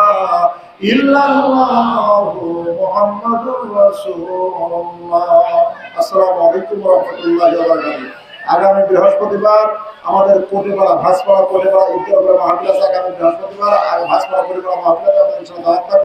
ইল্লাল্লাহু মুহাম্মাদুর রাসূলুল্লাহ। আসসালামু আলাইকুম ওয়া রাহমাতুল্লাহি ওয়া বারাকাতুহু। আগামী বৃহস্পতিবার আমাদের কোটেপাড়া ভাসপাড়া কোটেপাড়া ঈদগাহ মাহফিল আছে। আগামী বৃহস্পতিবার ভাসপাড়া কোটেপাড়া মাহফিল আছে।